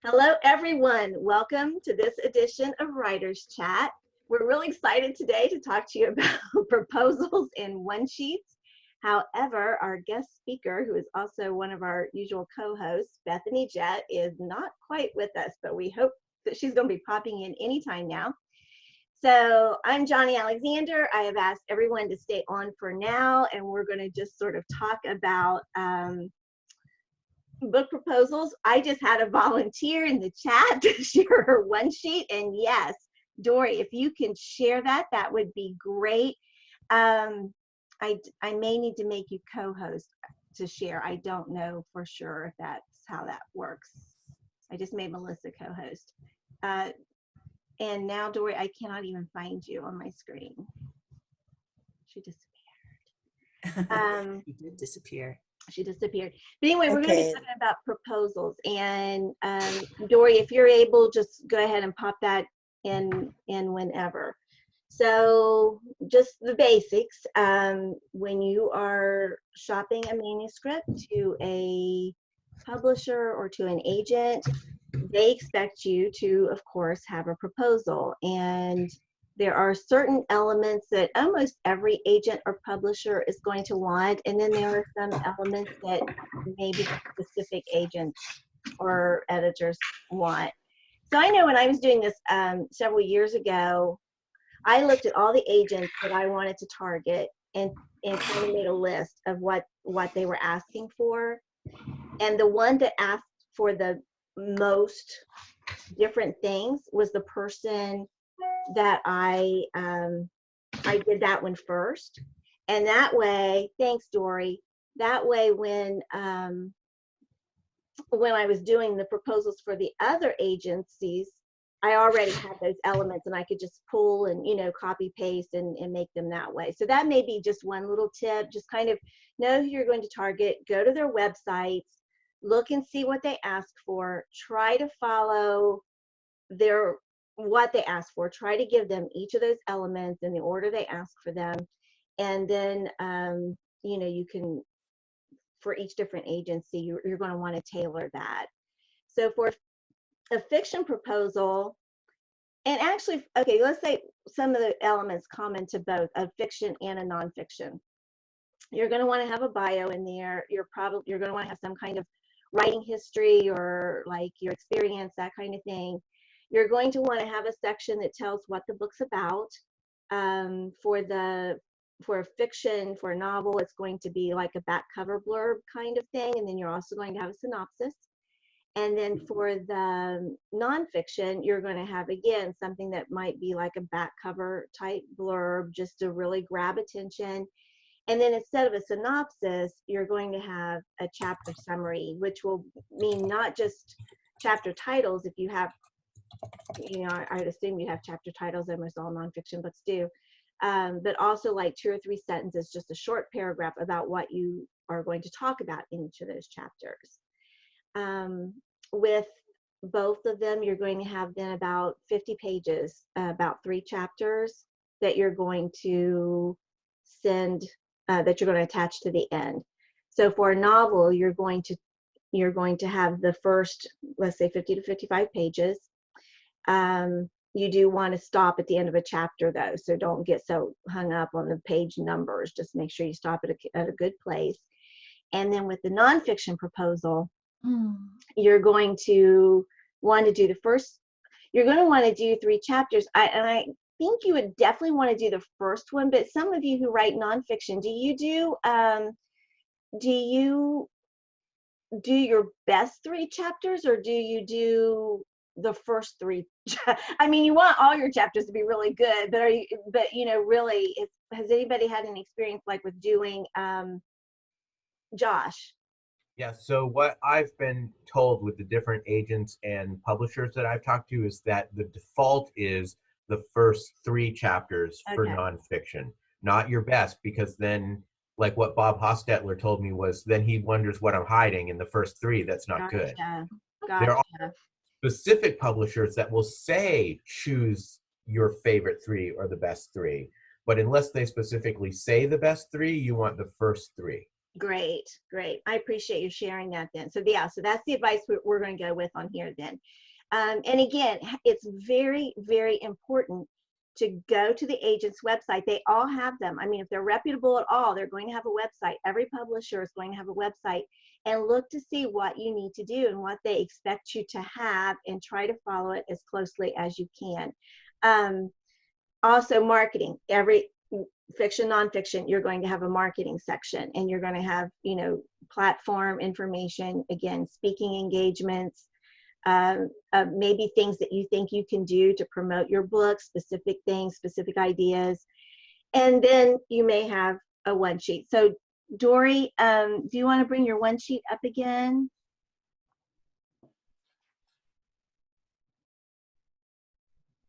Hello, everyone. Welcome to this edition of Writer's Chat. We're really excited today to talk to you about proposals and one-sheets. However, our guest speaker, who is also one of our usual co-hosts, Bethany Jett, is not quite with us, but we hope that she's going to be popping in anytime now. So I'm Johnnie Alexander. I have asked everyone to stay on for now, and we're going to just sort of talk about book proposals. I just had a volunteer in the chat to share her one sheet, and yes, Dory, if you can share that, that would be great. I may need to make you co-host to share. I don't know for sure if that's how that works. I just made Melissa co-host. And now, Dory, I cannot even find you on my screen. She disappeared. She did disappear. She disappeared. But anyway, we're going to be talking about proposals. And Dory, if you're able, just go ahead and pop that in whenever. So just the basics. When you are shopping a manuscript to a publisher or to an agent, they expect you to, of course, have a proposal. And there are certain elements that almost every agent or publisher is going to want, and then there are some elements that maybe specific agents or editors want. So I know when I was doing this several years ago, I looked at all the agents that I wanted to target and kind of made a list of what they were asking for. And the one that asked for the most different things was the person that I did that one first. And that way, thanks Dory, that way when I was doing the proposals for the other agencies, I already had those elements and I could just pull and, you know, copy paste and make them that way. So that may be just one little tip. Just kind of know who you're going to target, go to their websites, look and see what they ask for, try to follow what they ask for, try to give them each of those elements in the order they ask for them. And then, you know, you can, for each different agency, you're going to want to tailor that. So for a fiction proposal, and actually, okay, let's say some of the elements common to both a fiction and a nonfiction. You're going to want to have a bio in there. You're going to want to have some kind of writing history or like your experience, that kind of thing. You're going to want to have a section that tells what the book's about. For a fiction, for a novel, it's going to be like a back cover blurb kind of thing, and then you're also going to have a synopsis. And then for the nonfiction, you're going to have, again, something that might be like a back cover type blurb, just to really grab attention. And then instead of a synopsis, you're going to have a chapter summary, which will mean not just chapter titles. If you have, you know, I'd assume you have chapter titles, almost all nonfiction books do, but also like 2 or 3 sentences, just a short paragraph about what you are going to talk about in each of those chapters. With both of them, you're going to have then about 50 pages, about 3 chapters that you're going to send, that you're going to attach to the end. So for a novel, you're going to have the first, let's say 50 to 55 pages. You do want to stop at the end of a chapter though, so don't get so hung up on the page numbers. Just make sure you stop at a good place. And then with the nonfiction proposal, you're going to want to do you're going to want to do 3 chapters. I think you would definitely want to do the first one, but some of you who write nonfiction, do you do your best 3 chapters, or do you do the first 3? I mean, you want all your chapters to be really good, but you know, really, has anybody had an experience like with doing, Josh? Yeah, so what I've been told with the different agents and publishers that I've talked to is that the default is the first 3 chapters for nonfiction, not your best, because then, like what Bob Hostetler told me, was then he wonders what I'm hiding in the first 3. That's not good. There are specific publishers that will say choose your favorite 3 or the best 3, but unless they specifically say the best 3, you want the first 3. Great, great. I appreciate you sharing that then. So yeah, so that's the advice we're going to go with on here then. And again, it's very, very important to go to the agent's website. They all have them. I mean, if they're reputable at all, they're going to have a website. Every publisher is going to have a website, and look to see what you need to do and what they expect you to have, and try to follow it as closely as you can. Also, marketing. Every fiction, nonfiction, you're going to have a marketing section, and you're going to have, you know, platform information, again, speaking engagements, maybe things that you think you can do to promote your book, specific things, specific ideas. And then you may have a one sheet. So Dory, do you want to bring your one sheet up again?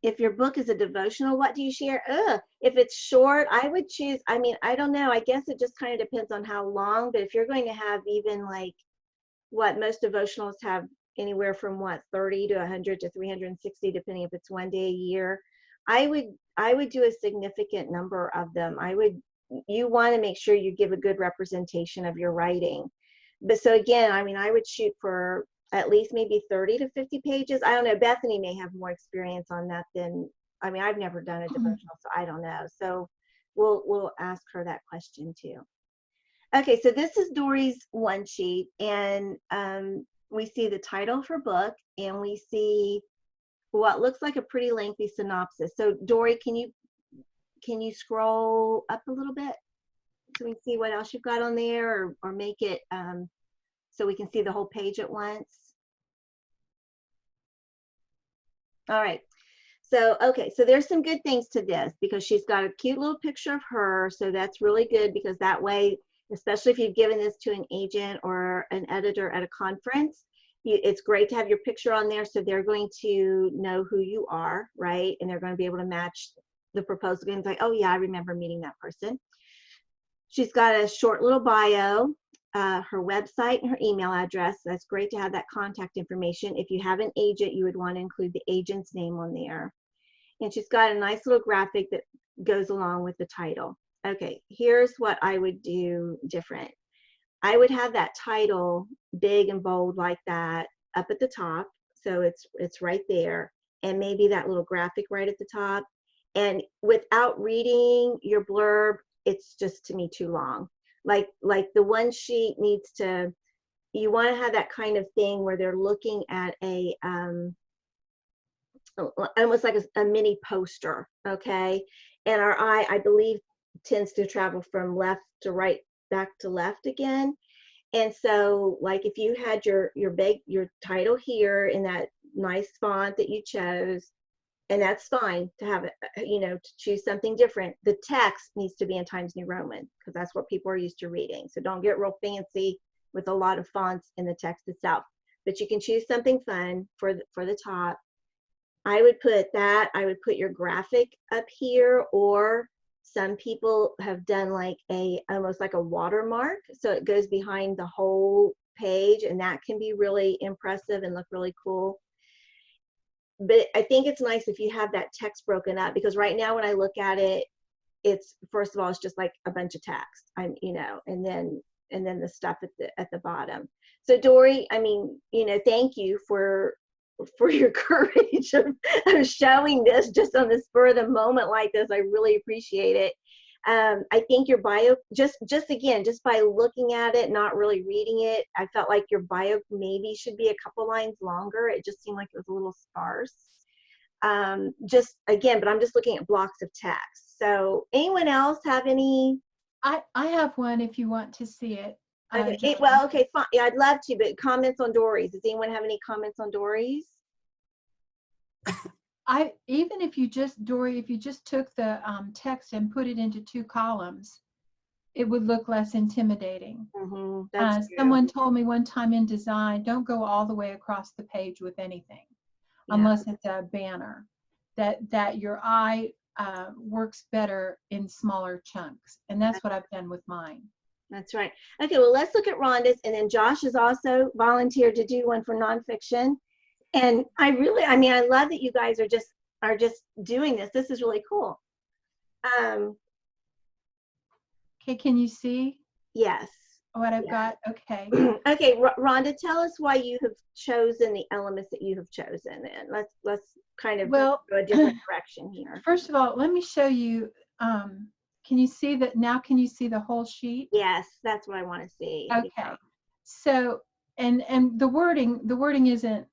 If your book is a devotional, what do you share? If it's short, I would choose, I mean, I don't know. I guess it just kind of depends on how long, but if you're going to have even like what most devotionals have, anywhere from what, 30 to 100 to 360, depending if it's one day a year, I would do a significant number of them. You want to make sure you give a good representation of your writing. But so again, I mean, I would shoot for at least maybe 30 to 50 pages. I don't know, Bethany may have more experience on that than, I mean, I've never done a devotional, so I don't know. So we'll ask her that question too. Okay, so this is Dory's one sheet, and we see the title of her book, and we see what looks like a pretty lengthy synopsis. So Dory, can you scroll up a little bit so we can see what else you've got on there, or make it so we can see the whole page at once? All right. So, okay, so there's some good things to this, because she's got a cute little picture of her. So that's really good, because that way, especially if you've given this to an agent or an editor at a conference, it's great to have your picture on there, so they're going to know who you are, right? And they're going to be able to match the proposal and say, oh yeah, I remember meeting that person. She's got a short little bio, her website and her email address. That's great to have that contact information. If you have an agent, you would want to include the agent's name on there. And she's got a nice little graphic that goes along with the title. Okay, here's what I would do different. I would have that title big and bold like that up at the top, so it's right there, and maybe that little graphic right at the top. And without reading your blurb, it's just, to me, too long. Like the one sheet needs to, you want to have that kind of thing where they're looking at a almost like a mini poster, okay? And our eye, I believe, tends to travel from left to right, back to left again. And so, like, if you had your title here in that nice font that you chose, and that's fine to have it, you know, to choose something different. The text needs to be in Times New Roman, because that's what people are used to reading. So don't get real fancy with a lot of fonts in the text itself. But you can choose something fun for the top. I would put that. I would put your graphic up here, or some people have done like almost like a watermark, so it goes behind the whole page, and that can be really impressive and look really cool. But I think it's nice if you have that text broken up, because right now when I look at it, it's, first of all, it's just like a bunch of text, you know, and then the stuff at the bottom. So Dory, I mean, you know, thank you for your courage of showing this just on the spur of the moment like this. I really appreciate it. I think your bio, just again, just by looking at it, not really reading it, I felt like your bio maybe should be a couple lines longer. It just seemed like it was a little sparse. Just again, but I'm just looking at blocks of text. So anyone else have any? I have one if you want to see it. Okay, well, okay, fine. Yeah, I'd love to, but comments on Dory's. Does anyone have any comments on Dory's? Even if you just, Dory, if you just took the text and put it into 2 columns, it would look less intimidating. That's someone told me one time in design, don't go all the way across the page with anything, unless it's a banner. That your eye works better in smaller chunks, and that's what I've done with mine. That's right. Okay, well, let's look at Rhonda's, and then Josh has also volunteered to do one for nonfiction. And I mean, I love that you guys are just doing this. This is really cool. Okay, can you see? Yes. what I've got? Okay. Okay, Rhonda, tell us why you have chosen the elements that you have chosen, and let's kind of Well, go a different direction here. First of all, let me show you. Can you see that now? Can you see the whole sheet? Yes, that's what I want to see. Okay. Yeah. So, and the wording isn't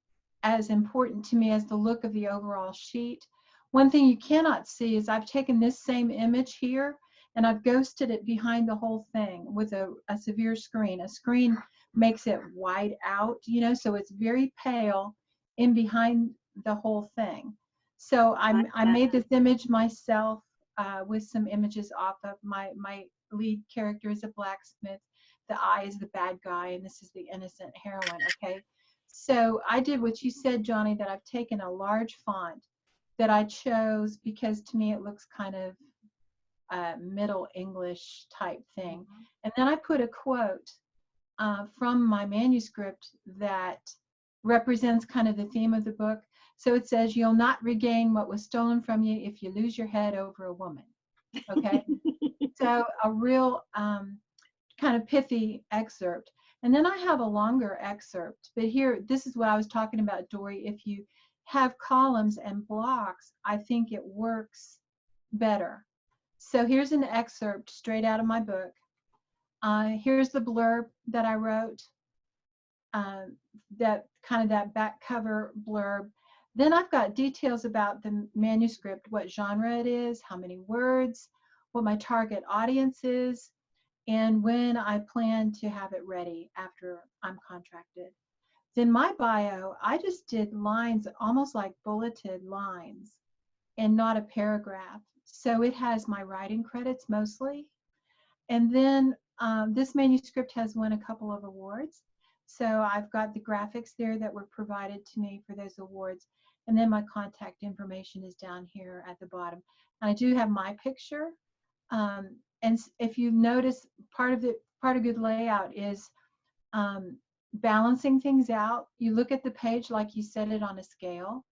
as important to me as the look of the overall sheet. One thing you cannot see is I've taken this same image here and I've ghosted it behind the whole thing with a severe screen. A screen makes it wide out, you know, so it's very pale in behind the whole thing. So I made this image myself with some images off of my lead character is a blacksmith. The I is the bad guy, and this is the innocent heroine, okay? So I did what you said, Johnnie, that I've taken a large font that I chose because to me it looks kind of Middle English type thing. And then I put a quote from my manuscript that represents kind of the theme of the book. So it says, "You'll not regain what was stolen from you if you lose your head over a woman." Okay? So a real kind of pithy excerpt. And then I have a longer excerpt, but here, this is what I was talking about, Dory. If you have columns and blocks, I think it works better. So here's an excerpt straight out of my book. Here's the blurb that I wrote, that kind of that back cover blurb. Then I've got details about the manuscript, what genre it is, how many words, what my target audience is, and when I plan to have it ready after I'm contracted. Then my bio, I just did lines, almost like bulleted lines, and not a paragraph. So it has my writing credits mostly. And then this manuscript has won a couple of awards. So I've got the graphics there that were provided to me for those awards. And then my contact information is down here at the bottom. And I do have my picture. And if you notice, part of good layout is balancing things out. You look at the page like you set it on a scale.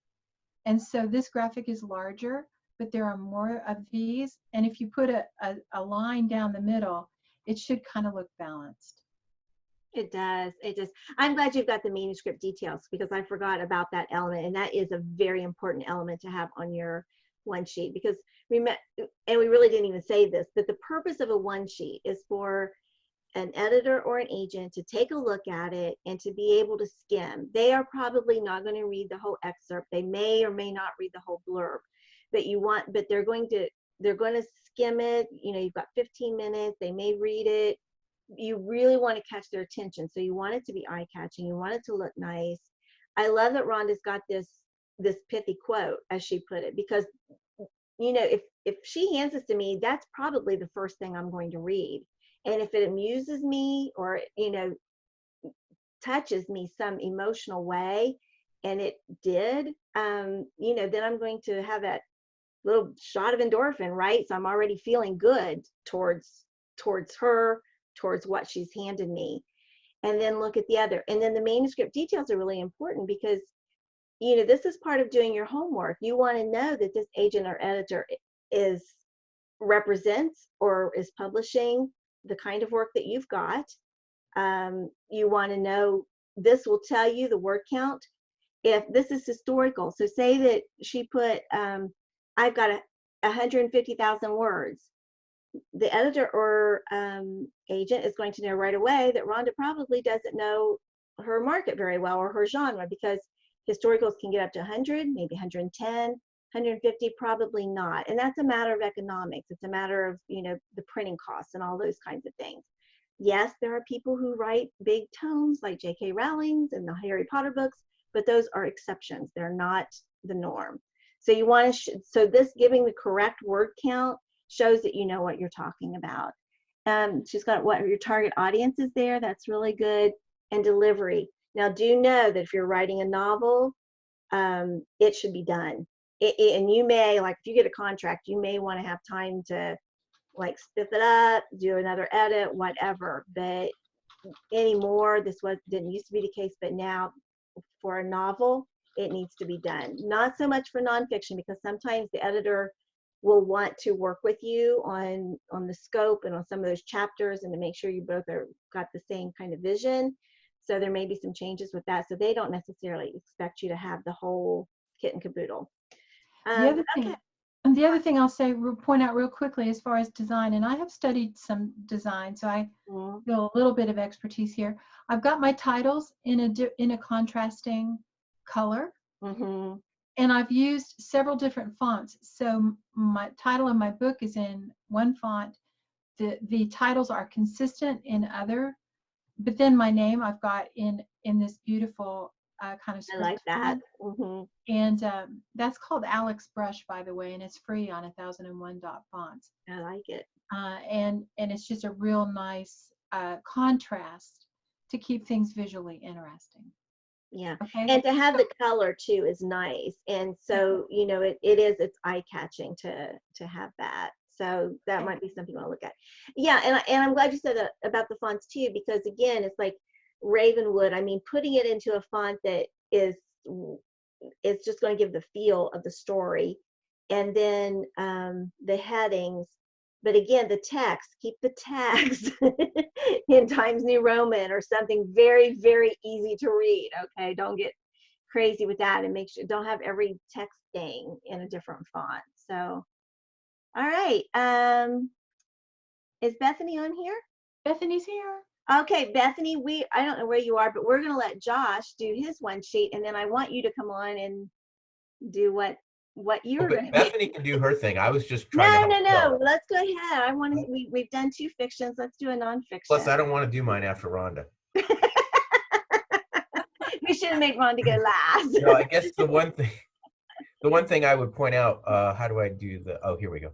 And so this graphic is larger, but there are more of these. And if you put a line down the middle, it should kind of look balanced. It does. It does. I'm glad you've got the manuscript details because I forgot about that element, and that is a very important element to have on your one sheet, because we really didn't even say this, but the purpose of a one sheet is for an editor or an agent to take a look at it and to be able to skim. They are probably not going to read the whole excerpt. They may or may not read the whole blurb, but they're going to skim it. You know, you've got 15 minutes. They may read it. You really want to catch their attention. So you want it to be eye-catching. You want it to look nice. I love that Rhonda's got this pithy quote, as she put it, because, you know, if she hands this to me, that's probably the first thing I'm going to read. And if it amuses me or, you know, touches me some emotional way, and it did, you know, then I'm going to have that little shot of endorphin, right? So I'm already feeling good towards her, towards what she's handed me. And then look at the other. And then the manuscript details are really important because, you know, this is part of doing your homework. You want to know that this agent or editor represents or is publishing the kind of work that you've got. You want to know, this will tell you the word count. If this is historical, so say that she put, I've got 150,000 words. The editor or agent is going to know right away that Rhonda probably doesn't know her market very well or her genre, because historicals can get up to 100, maybe 110, 150, probably not. And that's a matter of economics. It's a matter of, you know, the printing costs and all those kinds of things. Yes, there are people who write big tomes like J.K. Rowling's and the Harry Potter books, but those are exceptions. They're not the norm. So you want to, so this giving the correct word count shows that you know what you're talking about. She's got what your target audience is there. That's really good. And delivery. Now, do know that if you're writing a novel, it should be done. And you may, like, if you get a contract, you may want to have time to, like, spiff it up, do another edit, whatever. But anymore, didn't used to be the case, but now for a novel, it needs to be done. Not so much for nonfiction, because sometimes the editor will want to work with you on the scope and on some of those chapters, and to make sure you both are got the same kind of vision. So there may be some changes with that. So they don't necessarily expect you to have the whole kit and caboodle. The Okay. other thing I'll say, point out real quickly as far as design, and I have studied some design, so I feel a little bit of expertise here. I've got my titles in a contrasting color, and I've used several different fonts. So my title of my book is in one font. The titles are consistent in other, but then my name I've got in this beautiful kind of script. I like that. And that's called Alex Brush, by the way, and it's free on 1001.fonts. I like it. And it's just a real nice contrast to keep things visually interesting. Yeah. Okay. And to have the color too is nice. And so, you know, it's eye-catching to have that. So that might be something you want to look at. Yeah, and I'm glad you said that about the fonts too, because again, it's like Ravenwood. I mean, putting it into a font that it's just going to give the feel of the story, and then the headings. But again, the text, keep the text in Times New Roman or something very, very easy to read. Okay, don't get crazy with that, and make sure don't have every text thing in a different font. So. All right. Is Bethany on here? Bethany's here. Okay, Bethany, I don't know where you are, but we're going to let Josh do his one sheet, and then I want you to come on and do what you're going to do. Bethany can do her thing. I was just trying to No. Let's go ahead. I want to. We've done 2 fictions. Let's do a nonfiction. Plus, I don't want to do mine after Rhonda. We should have made Rhonda go last. No, I guess the one thing I would point out. How do I do the? Oh, here we go.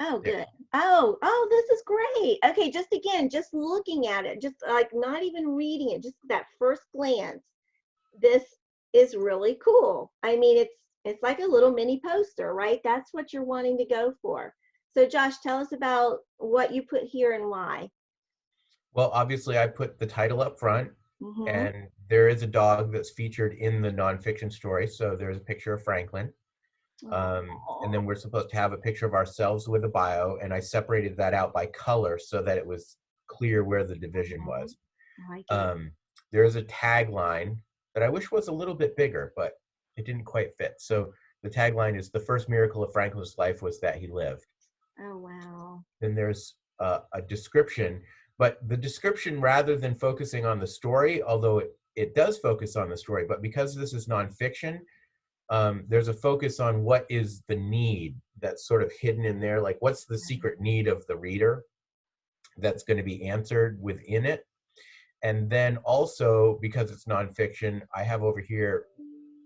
Oh, good. Oh, this is great. Okay, just looking at it, just like not even reading it, just that first glance, this is really cool. I mean, it's like a little mini poster, right? That's what you're wanting to go for. So Josh, tell us about what you put here and why. Well, obviously I put the title up front, and there is a dog that's featured in the nonfiction story. So there's a picture of Franklin. And then we're supposed to have a picture of ourselves with a bio, and I separated that out by color so that it was clear where the division was. There is a tagline that I wish was a little bit bigger, but it didn't quite fit. So the tagline is, "The first miracle of Franklin's life was that he lived." Oh, wow. Then there's a description, but the description, rather than focusing on the story, although it does focus on the story, but because this is nonfiction, there's a focus on what is the need that's sort of hidden in there, like what's the secret need of the reader that's going to be answered within it. And then also, because it's nonfiction, I have over here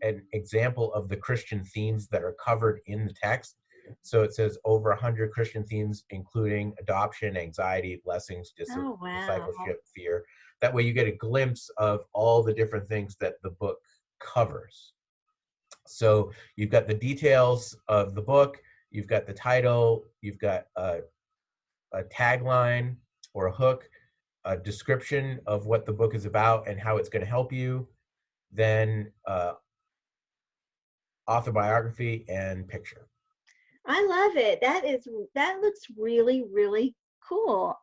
an example of the Christian themes that are covered in the text. So it says over 100 Christian themes, including adoption, anxiety, blessings, discipleship, fear. That way you get a glimpse of all the different things that the book covers. So you've got the details of the book, you've got the title, you've got a tagline or a hook, a description of what the book is about and how it's going to help you, then author biography and picture. I love it. That looks really, really cool.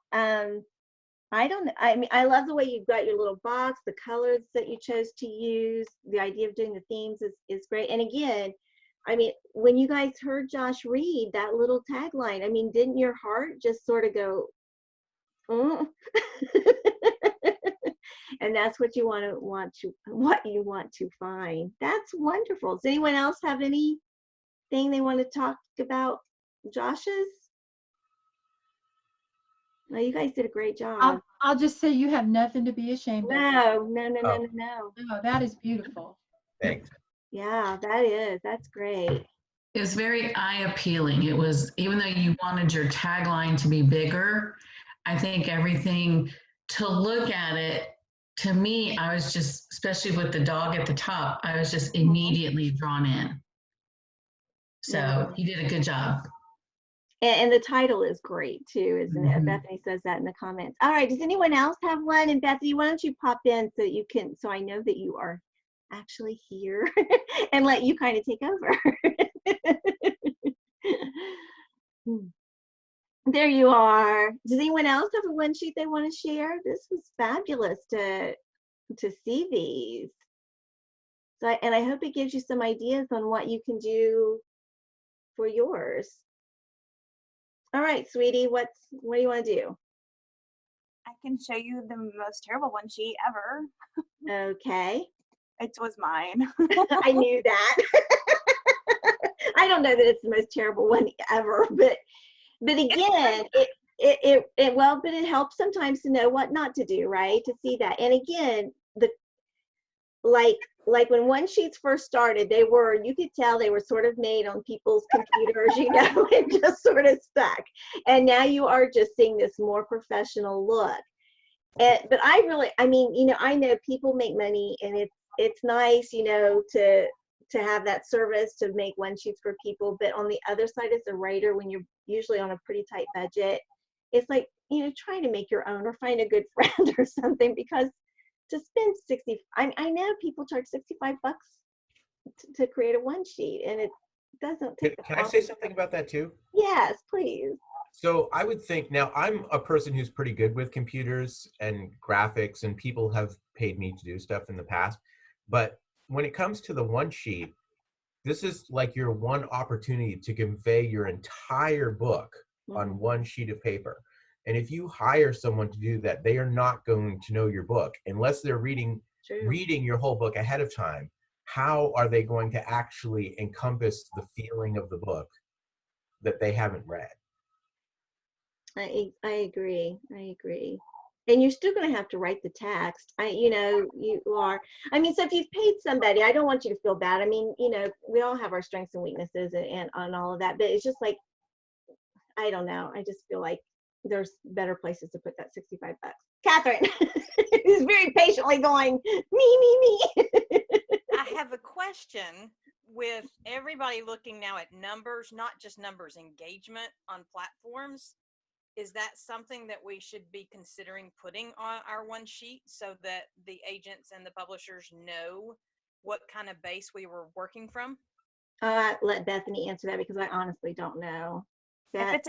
I love the way you've got your little box, the colors that you chose to use, the idea of doing the themes is great. And again, I mean, when you guys heard Josh read that little tagline, I mean, didn't your heart just sort of go, and that's what you want to find. That's wonderful. Does anyone else have anything they want to talk about Josh's? No, you guys did a great job. I'll just say you have nothing to be ashamed of. No. No, that is beautiful. Thanks. Yeah, that's great. It was very eye appealing. It was, even though you wanted your tagline to be bigger, I think everything, to look at it, to me, I was just, especially with the dog at the top, I was just immediately drawn in. So you did a good job. And the title is great too, isn't it? Mhm. Bethany says that in the comments. All right, does anyone else have one? And Bethany, why don't you pop in so you can, so I know that you are actually here and let you kind of take over. There you are. Does anyone else have a one sheet they want to share? This was fabulous to see these. So, and I hope it gives you some ideas on what you can do for yours. All right, sweetie, what do you want to do? I can show you the most terrible one sheet ever. Okay. It was mine. I knew that. I don't know that it's the most terrible one ever, but again, but it helps sometimes to know what not to do, right? To see that. And again, like when one sheets first started, you could tell they were sort of made on people's computers, and just sort of stuck. And now you are just seeing this more professional look. But I know people make money, and it's nice, to have that service to make one sheets for people. But on the other side, as a writer, when you're usually on a pretty tight budget, it's like, trying to make your own or find a good friend or something, because to spend I know people charge $65 to create a one sheet, and it doesn't take. Can I say something about that too? Yes, please. So I would think, now I'm a person who's pretty good with computers and graphics, and people have paid me to do stuff in the past. But when it comes to the one sheet, this is like your one opportunity to convey your entire book on one sheet of paper. And if you hire someone to do that, they are not going to know your book unless they're reading your whole book ahead of time. How are they going to actually encompass the feeling of the book that they haven't read? I agree. And you're still going to have to write the text. You are. So if you've paid somebody, I don't want you to feel bad. We all have our strengths and weaknesses and on all of that. But it's just like, I don't know. I just feel like there's better places to put that $65. Catherine is very patiently going, me. I have a question. With everybody looking now at numbers, not just numbers, engagement on platforms, is that something that we should be considering putting on our one sheet so that the agents and the publishers know what kind of base we were working from? Let Bethany answer that, because I honestly don't know. If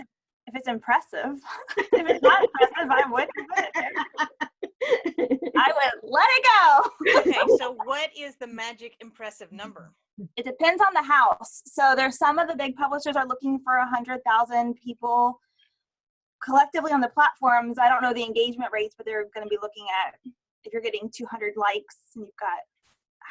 it's impressive. If it's not impressive, I wouldn't put it there. I would let it go. Okay, so what is the magic impressive number? It depends on the house. So there's some of the big publishers are looking for 100,000 people collectively on the platforms. I don't know the engagement rates, but they're going to be looking at, if you're getting 200 likes and you've got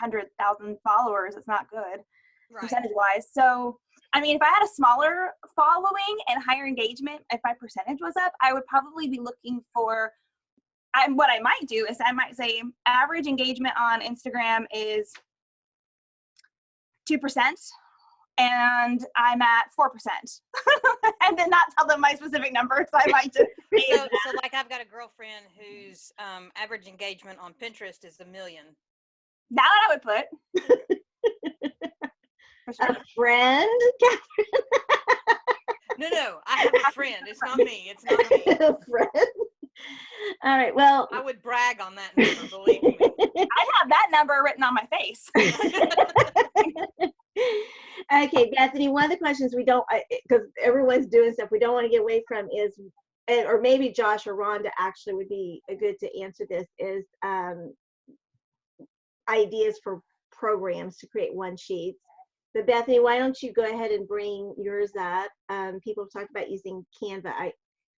100,000 followers, it's not good, right, percentage wise. So if I had a smaller following and higher engagement, if my percentage was up, I would probably be looking for, what I might do is I might say average engagement on Instagram is 2%, and I'm at 4%. And then not tell them my specific numbers. I might just so like I've got a girlfriend whose average engagement on Pinterest is 1 million. That I would put. Sure. A friend, Catherine? No, I have a friend. It's not me. A friend. All right. Well, I would brag on that number, believe me. I have that number written on my face. Okay, Bethany, one of the questions we don't, because everyone's doing stuff we don't want to get away from is, or maybe Josh or Rhonda actually would be good to answer this, is ideas for programs to create one sheets. But Bethany, why don't you go ahead and bring yours up? People have talked about using Canva.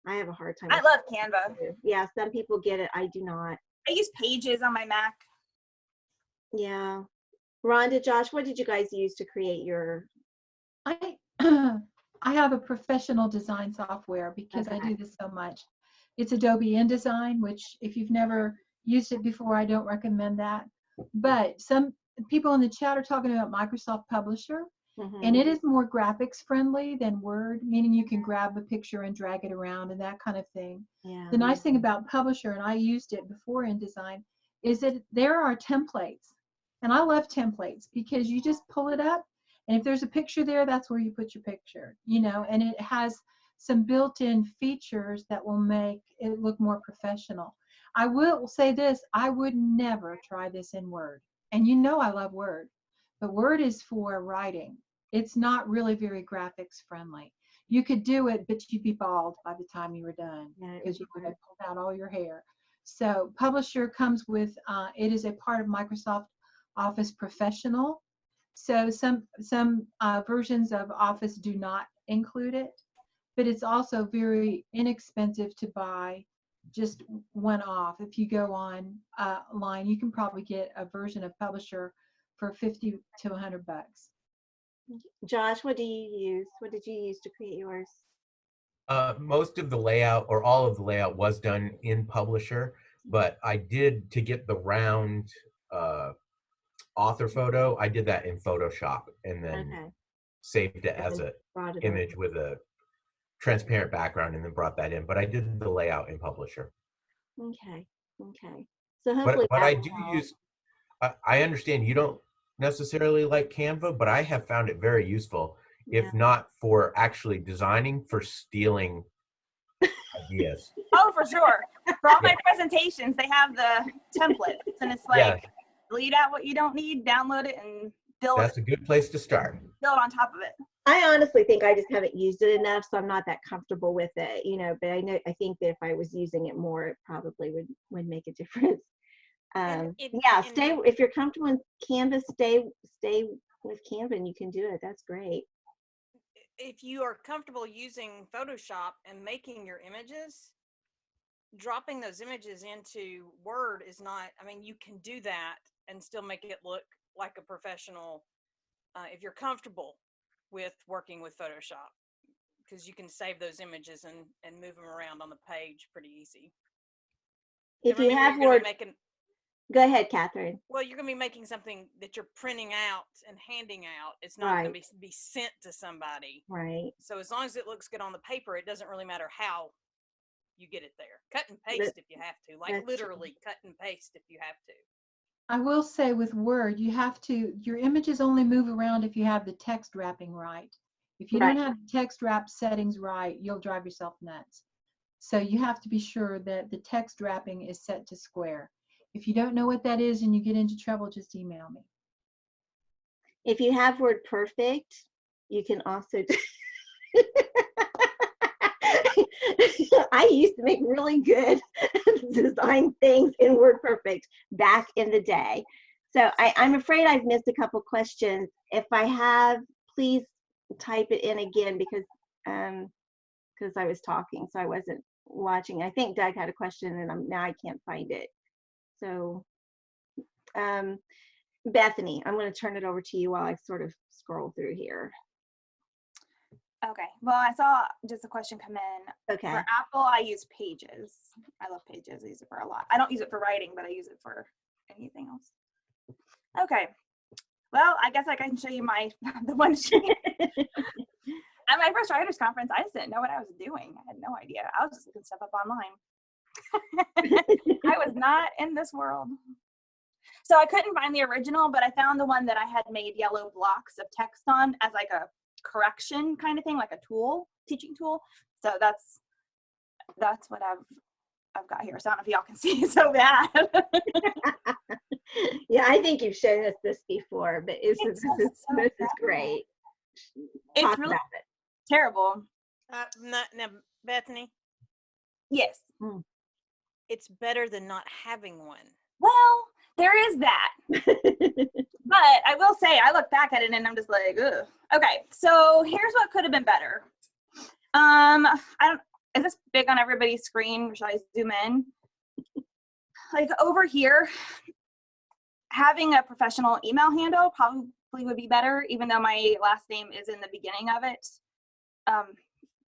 I have a hard time. I love Canva. Yeah, some people get it. I do not. I use Pages on my Mac. Yeah. Rhonda, Josh, what did you guys use to create your? I have a professional design software because I do this so much. It's Adobe InDesign, which if you've never used it before, I don't recommend that. But some people in the chat are talking about Microsoft Publisher, and it is more graphics friendly than Word, meaning you can grab a picture and drag it around and that kind of thing. Yeah. The nice thing about Publisher, and I used it before InDesign, is that there are templates. And I love templates because you just pull it up, and if there's a picture there, that's where you put your picture, and it has some built-in features that will make it look more professional. I will say this, I would never try this in Word. And you know I love Word, but Word is for writing. It's not really very graphics friendly. You could do it, but you'd be bald by the time you were done because you would have pulled out all your hair. So Publisher comes with, it is a part of Microsoft Office Professional. So some versions of Office do not include it, but it's also very inexpensive to buy just one off. If you go online, you can probably get a version of Publisher for $50 to $100. Josh, what do you use? What did you use to create yours? Most of the layout, or all of the layout, was done in Publisher, but I did, to get the round author photo, I did that in Photoshop and then saved it as an image with a transparent background and then brought that in. But I did the layout in Publisher. Okay. So hopefully, but I do use. I understand you don't necessarily like Canva, but I have found it very useful. If not for actually designing, for stealing ideas. Oh, for sure. For all my presentations, they have the templates, and it's like delete out what you don't need, download it, and build. That's a good place to start. Build on top of it. I honestly think I just haven't used it enough, so I'm not that comfortable with it, but I think that if I was using it more, it probably would make a difference. If you're comfortable in Canvas, stay with Canva and you can do it. That's great. If you are comfortable using Photoshop and making your images, dropping those images into Word is not, you can do that and still make it look like a professional if you're comfortable with working with Photoshop, because you can save those images and move them around on the page pretty easy. If you have Word, go ahead, Catherine. Well, you're going to be making something that you're printing out and handing out. It's not going to be sent to somebody. Right. So as long as it looks good on the paper, it doesn't really matter how you get it there. Cut and paste if you have to. Like literally cut and paste if you have to. I will say with Word, your images only move around if you have the text wrapping right. If you don't have the text wrap settings right, you'll drive yourself nuts. So you have to be sure that the text wrapping is set to square. If you don't know what that is and you get into trouble, just email me. If you have Word Perfect, you can also I used to make really good design things in Word Perfect back in the day. So I'm afraid I've missed a couple questions. If I have, please type it in again because I was talking, so I wasn't watching. I think Doug had a question and now I can't find it. So Bethany, I'm going to turn it over to you while I sort of scroll through here. Okay, well, I saw just a question come in. Okay. For Apple, I use Pages. I love Pages. I use it for a lot. I don't use it for writing, but I use it for anything else. Okay, well, I guess I can show you the one sheet. At my first writers conference, I just didn't know what I was doing. I had no idea. I was just looking stuff up online. I was not in this world. So I couldn't find the original, but I found the one that I had made yellow blocks of text on as like a correction kind of thing, like a tool, teaching tool. So that's what I've got here. So I don't know if y'all can see it so bad. Yeah, I think you've shown us this before, but this is great. It's really terrible. Now, Bethany. Yes. It's better than not having one. Well, there is that. But I will say, I look back at it and I'm just like, ugh. Okay, so here's what could have been better. Is this big on everybody's screen? Or should I zoom in? Like over here, having a professional email handle probably would be better, even though my last name is in the beginning of it.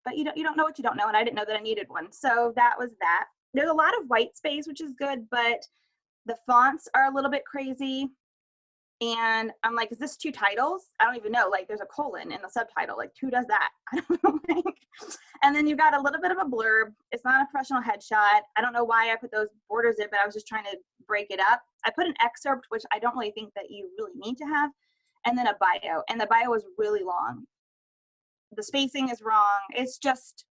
But you don't know what you don't know, and I didn't know that I needed one. So that was that. There's a lot of white space, which is good, but the fonts are a little bit crazy. And I'm like, is this 2 titles? I don't even know. Like, there's a colon in the subtitle. Like, who does that? I don't know. And then you got a little bit of a blurb. It's not a professional headshot. I don't know why I put those borders in, but I was just trying to break it up. I put an excerpt, which I don't really think that you really need to have, and then a bio. And the bio is really long. The spacing is wrong. It's just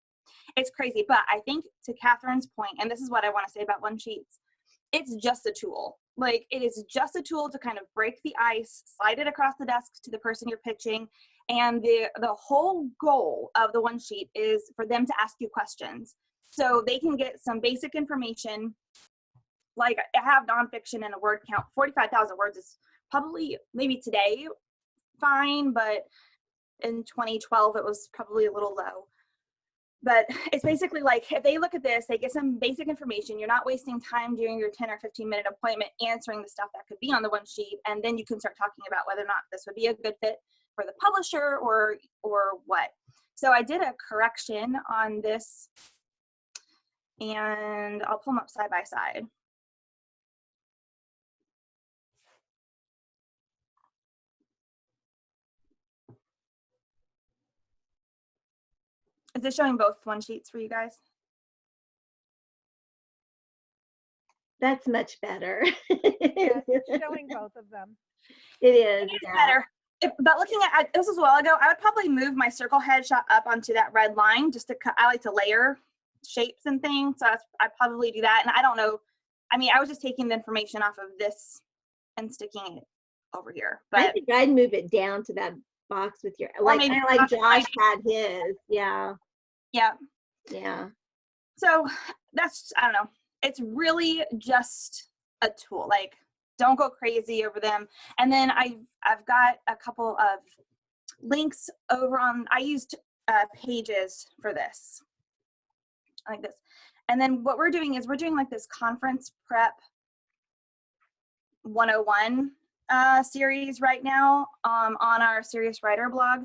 It's crazy. But I think to Catherine's point, and this is what I want to say about one sheets, it's just a tool. Like, it is just a tool to kind of break the ice, slide it across the desk to the person you're pitching. And the whole goal of the one sheet is for them to ask you questions. So they can get some basic information. Like, I have nonfiction and a word count. 45,000 words is probably, maybe today, fine, but in 2012, it was probably a little low. But it's basically like, if they look at this, they get some basic information. You're not wasting time during your 10 or 15-minute appointment answering the stuff that could be on the one sheet. And then you can start talking about whether or not this would be a good fit for the publisher or what. So I did a correction on this, and I'll pull them up side by side. Is this showing both one sheets for you guys? That's much better. Yes, it's showing both of them. It is. It's better. But looking at, this was a while ago, I would probably move my circle headshot up onto that red line just to cut. I like to layer shapes and things. So I'd probably do that. And I don't know. I mean, I was just taking the information off of this and sticking it over here. But I think I'd move it down to that box with your, like, maybe kind of like Josh had his. Yeah. yeah. Yeah. So that's, I don't know. It's really just a tool. Like, don't go crazy over them. And then I've got a couple of links over on, I used Pages for this, like this. And then what we're doing is we're doing like this conference prep 101 series right now on our Serious Writer blog.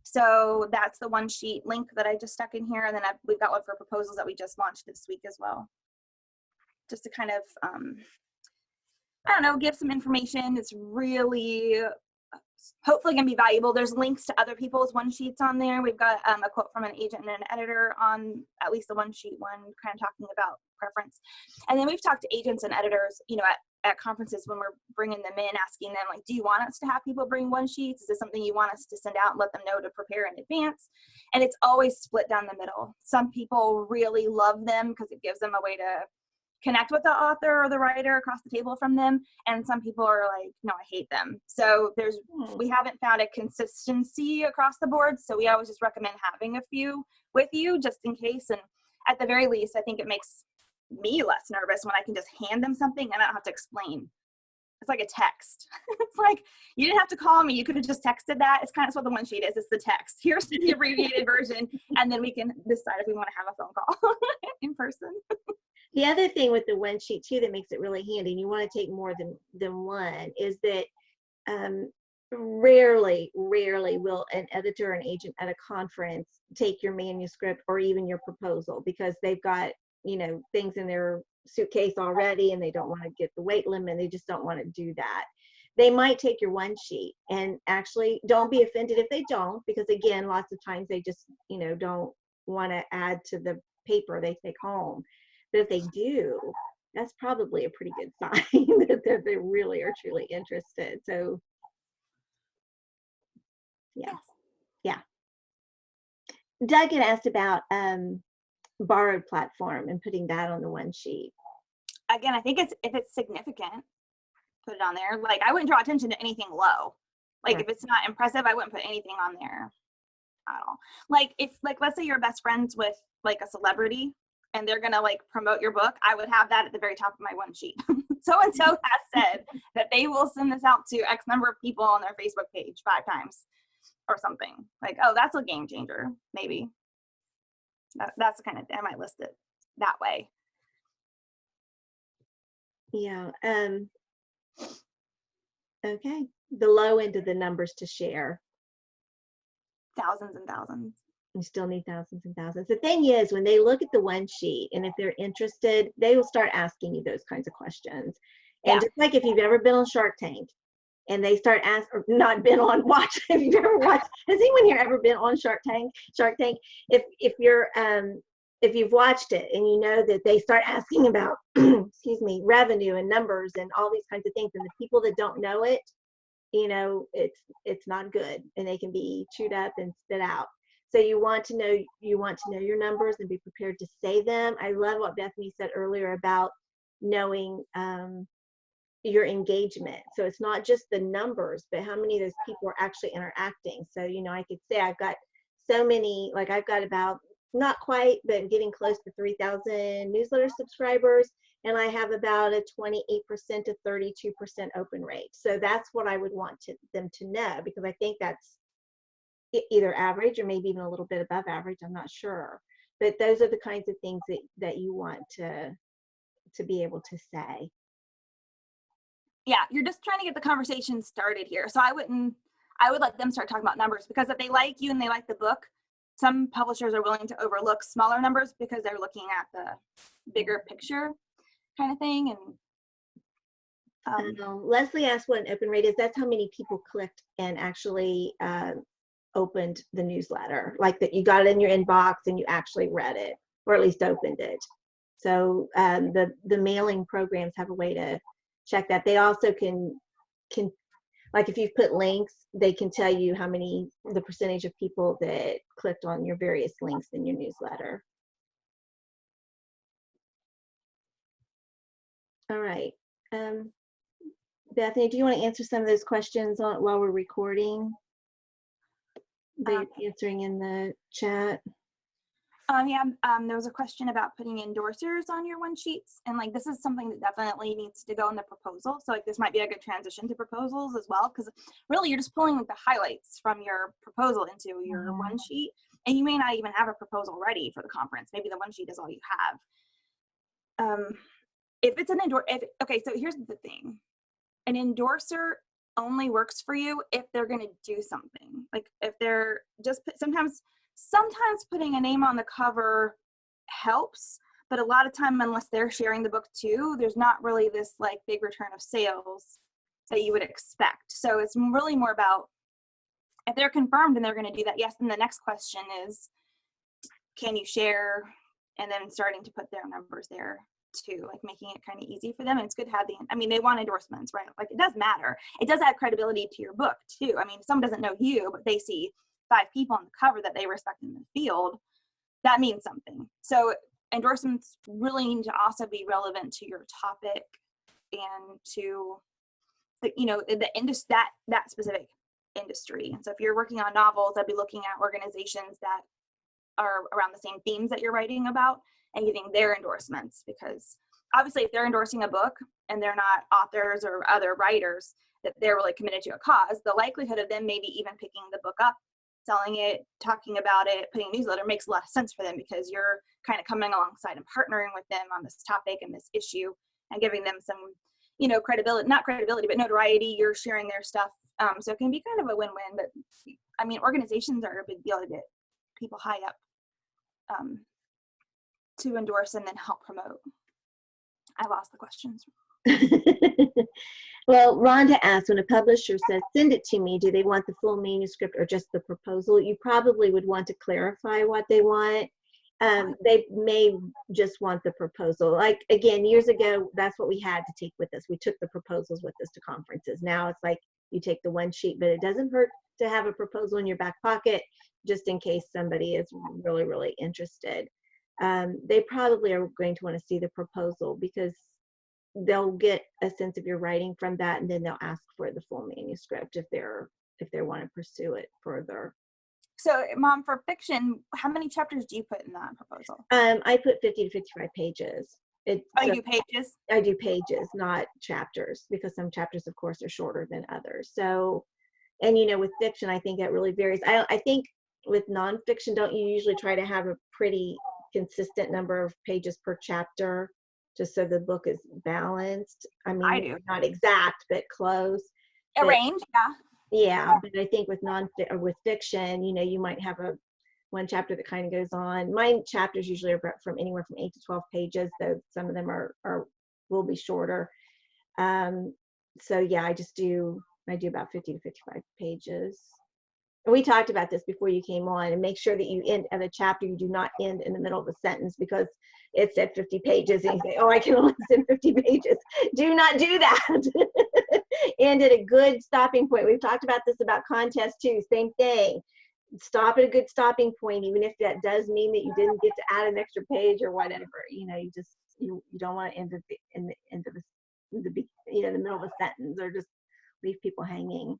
So that's the one sheet link that I just stuck in here. And then we've got one for proposals that we just launched this week as well. Just to kind of, I don't know, give some information. It's really, hopefully going to be valuable. There's links to other people's one sheets on there. We've got a quote from an agent and an editor on at least the one sheet one, kind of talking about preference. And then we've talked to agents and editors, you know, at conferences when we're bringing them in, asking them, like, do you want us to have people bring one sheets? Is this something you want us to send out and let them know to prepare in advance? And it's always split down the middle. Some people really love them because it gives them a way to connect with the author or the writer across the table from them. And some people are like, no, I hate them. So we haven't found a consistency across the board. So we always just recommend having a few with you just in case. And at the very least, I think it makes me less nervous when I can just hand them something and I don't have to explain. It's like a text. It's like, you didn't have to call me. You could have just texted that. It's kind of what the one sheet is. It's the text. Here's the abbreviated version. And then we can decide if we want to have a phone call in person. The other thing with the one sheet too that makes it really handy, and you want to take more than one, is that rarely will an editor or an agent at a conference take your manuscript or even your proposal because they've got, you know, things in their suitcase already and they don't want to get the weight limit. They just don't want to do that. They might take your one sheet, and actually don't be offended if they don't, because again, lots of times they just, you know, don't want to add to the paper they take home. But if they do, that's probably a pretty good sign that they really are truly interested. So, yeah. Yeah. Doug had asked about borrowed platform and putting that on the one sheet. Again, I think if it's significant, put it on there. Like, I wouldn't draw attention to anything low. Like, right. If it's not impressive, I wouldn't put anything on there at all. Like, if, like, let's say you're best friends with like a celebrity and they're gonna like promote your book, I would have that at the very top of my one sheet. So-and-so has said that they will send this out to X number of people on their Facebook page 5 times or something. Like, oh, that's a game changer, maybe. That's the kind of, I might list it that way. Yeah. Okay. The low end of the numbers to share. Thousands and thousands. You still need thousands and thousands. The thing is, when they look at the one sheet and if they're interested, they will start asking you those kinds of questions. And yeah. Just like if you've ever been on Shark Tank and they start asking, or not been on, watch, if you've ever watched, has anyone here ever been on Shark Tank? If you've watched it and you know that they start asking about, excuse me, revenue and numbers and all these kinds of things, and the people that don't know it, you know, it's not good and they can be chewed up and spit out. So you want to know your numbers and be prepared to say them. I love what Bethany said earlier about knowing your engagement. So it's not just the numbers, but how many of those people are actually interacting. So, you know, I could say I've got so many, like I've got about, not quite, but getting close to 3,000 newsletter subscribers. And I have about a 28% to 32% open rate. So that's what I would want them to know, because I think that's either average or maybe even a little bit above average. I'm not sure. But those are the kinds of things that you want to be able to say. Yeah, you're just trying to get the conversation started here. So I would let them start talking about numbers, because if they like you and they like the book, some publishers are willing to overlook smaller numbers because they're looking at the bigger picture kind of thing. And Leslie asked what an open rate is. That's how many people clicked and actually opened the newsletter, like that you got it in your inbox and you actually read it, or at least opened it. So the mailing programs have a way to check that. They also can like if you've put links, they can tell you the percentage of people that clicked on your various links in your newsletter. All right. Bethany, do you want to answer some of those questions while we're recording? They're answering in the chat. There was a question about putting endorsers on your one sheets, and like this is something that definitely needs to go in the proposal. So like this might be a good transition to proposals as well, because really you're just pulling like the highlights from your proposal into your one sheet, and you may not even have a proposal ready for the conference. Maybe the one sheet is all you have. If it's an okay, so here's the thing: an endorser only works for you if they're going to do something. Like if they're just sometimes putting a name on the cover helps, but a lot of time, unless they're sharing the book too, there's not really this like big return of sales that you would expect. So it's really more about if they're confirmed and they're going to do that, yes. And the next question is, can you share? And then starting to put their numbers there too, like making it kind of easy for them. And it's good to have they want endorsements, right? Like it does matter. It does add credibility to your book too. I mean, if someone doesn't know you, but they see 5 people on the cover that they respect in the field, that means something. So endorsements really need to also be relevant to your topic and to the that specific industry. And so if you're working on novels, I'd be looking at organizations that are around the same themes that you're writing about and getting their endorsements, because obviously if they're endorsing a book and they're not authors or other writers that they're really committed to a cause, the likelihood of them maybe even picking the book up, selling it, talking about it, putting a newsletter makes a lot of sense for them, because you're kind of coming alongside and partnering with them on this topic and this issue and giving them some, credibility, not credibility, but notoriety. You're sharing their stuff. So it can be kind of a win-win, but I mean, organizations are a big deal to get people high up to endorse and then help promote. I lost the questions. Well, Rhonda asked, when a publisher says, send it to me, do they want the full manuscript or just the proposal? You probably would want to clarify what they want. They may just want the proposal. Like, again, years ago, that's what we had to take with us. We took the proposals with us to conferences. Now it's like you take the one sheet, but it doesn't hurt to have a proposal in your back pocket just in case somebody is really, really interested. They probably are going to want to see the proposal, because they'll get a sense of your writing from that, and then they'll ask for the full manuscript if they want to pursue it further. So, Mom, for fiction, how many chapters do you put in that proposal? I put 50 to 55 pages. You do pages? I do pages, not chapters, because some chapters, of course, are shorter than others. So, and with fiction, I think it really varies. I think with nonfiction, don't you usually try to have a pretty consistent number of pages per chapter, just so the book is balanced? I mean, I do. Not exact, but close. A range, yeah. Yeah, but I think with fiction, you might have one chapter that kind of goes on. My chapters usually are from anywhere from 8 to 12 pages, though some of them will be shorter. So yeah, I do about 50 to 55 pages. And we talked about this before you came on, and make sure that you end at a chapter, you do not end in the middle of a sentence because it said 50 pages and you say, oh, I can only send 50 pages. Do not do that. End at a good stopping point. We've talked about this about contests too, same thing. stop at a good stopping point, even if that does mean that you didn't get to add an extra page or whatever. You know, you don't want to end at the end of the middle of a sentence, or just leave people hanging.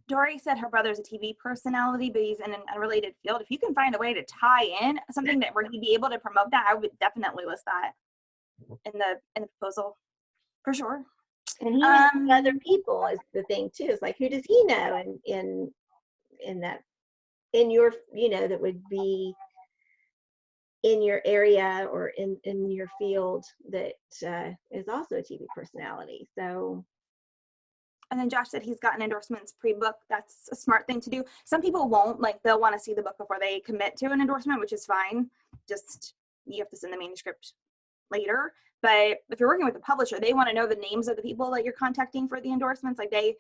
Dory said her brother's a TV personality, but he's in an unrelated field. If you can find a way to tie in something that where he'd be able to promote that, I would definitely list that in the proposal for sure. And he knows other people is the thing too. It's like, who does he know in that, in your, that would be in your area or in your field that is also a TV personality. So. And then Josh said he's gotten endorsements pre-book. That's a smart thing to do. Some people won't, like they'll want to see the book before they commit to an endorsement, which is fine. Just, you have to send the manuscript later. But if you're working with a publisher, they want to know the names of the people that you're contacting for the endorsements. Like they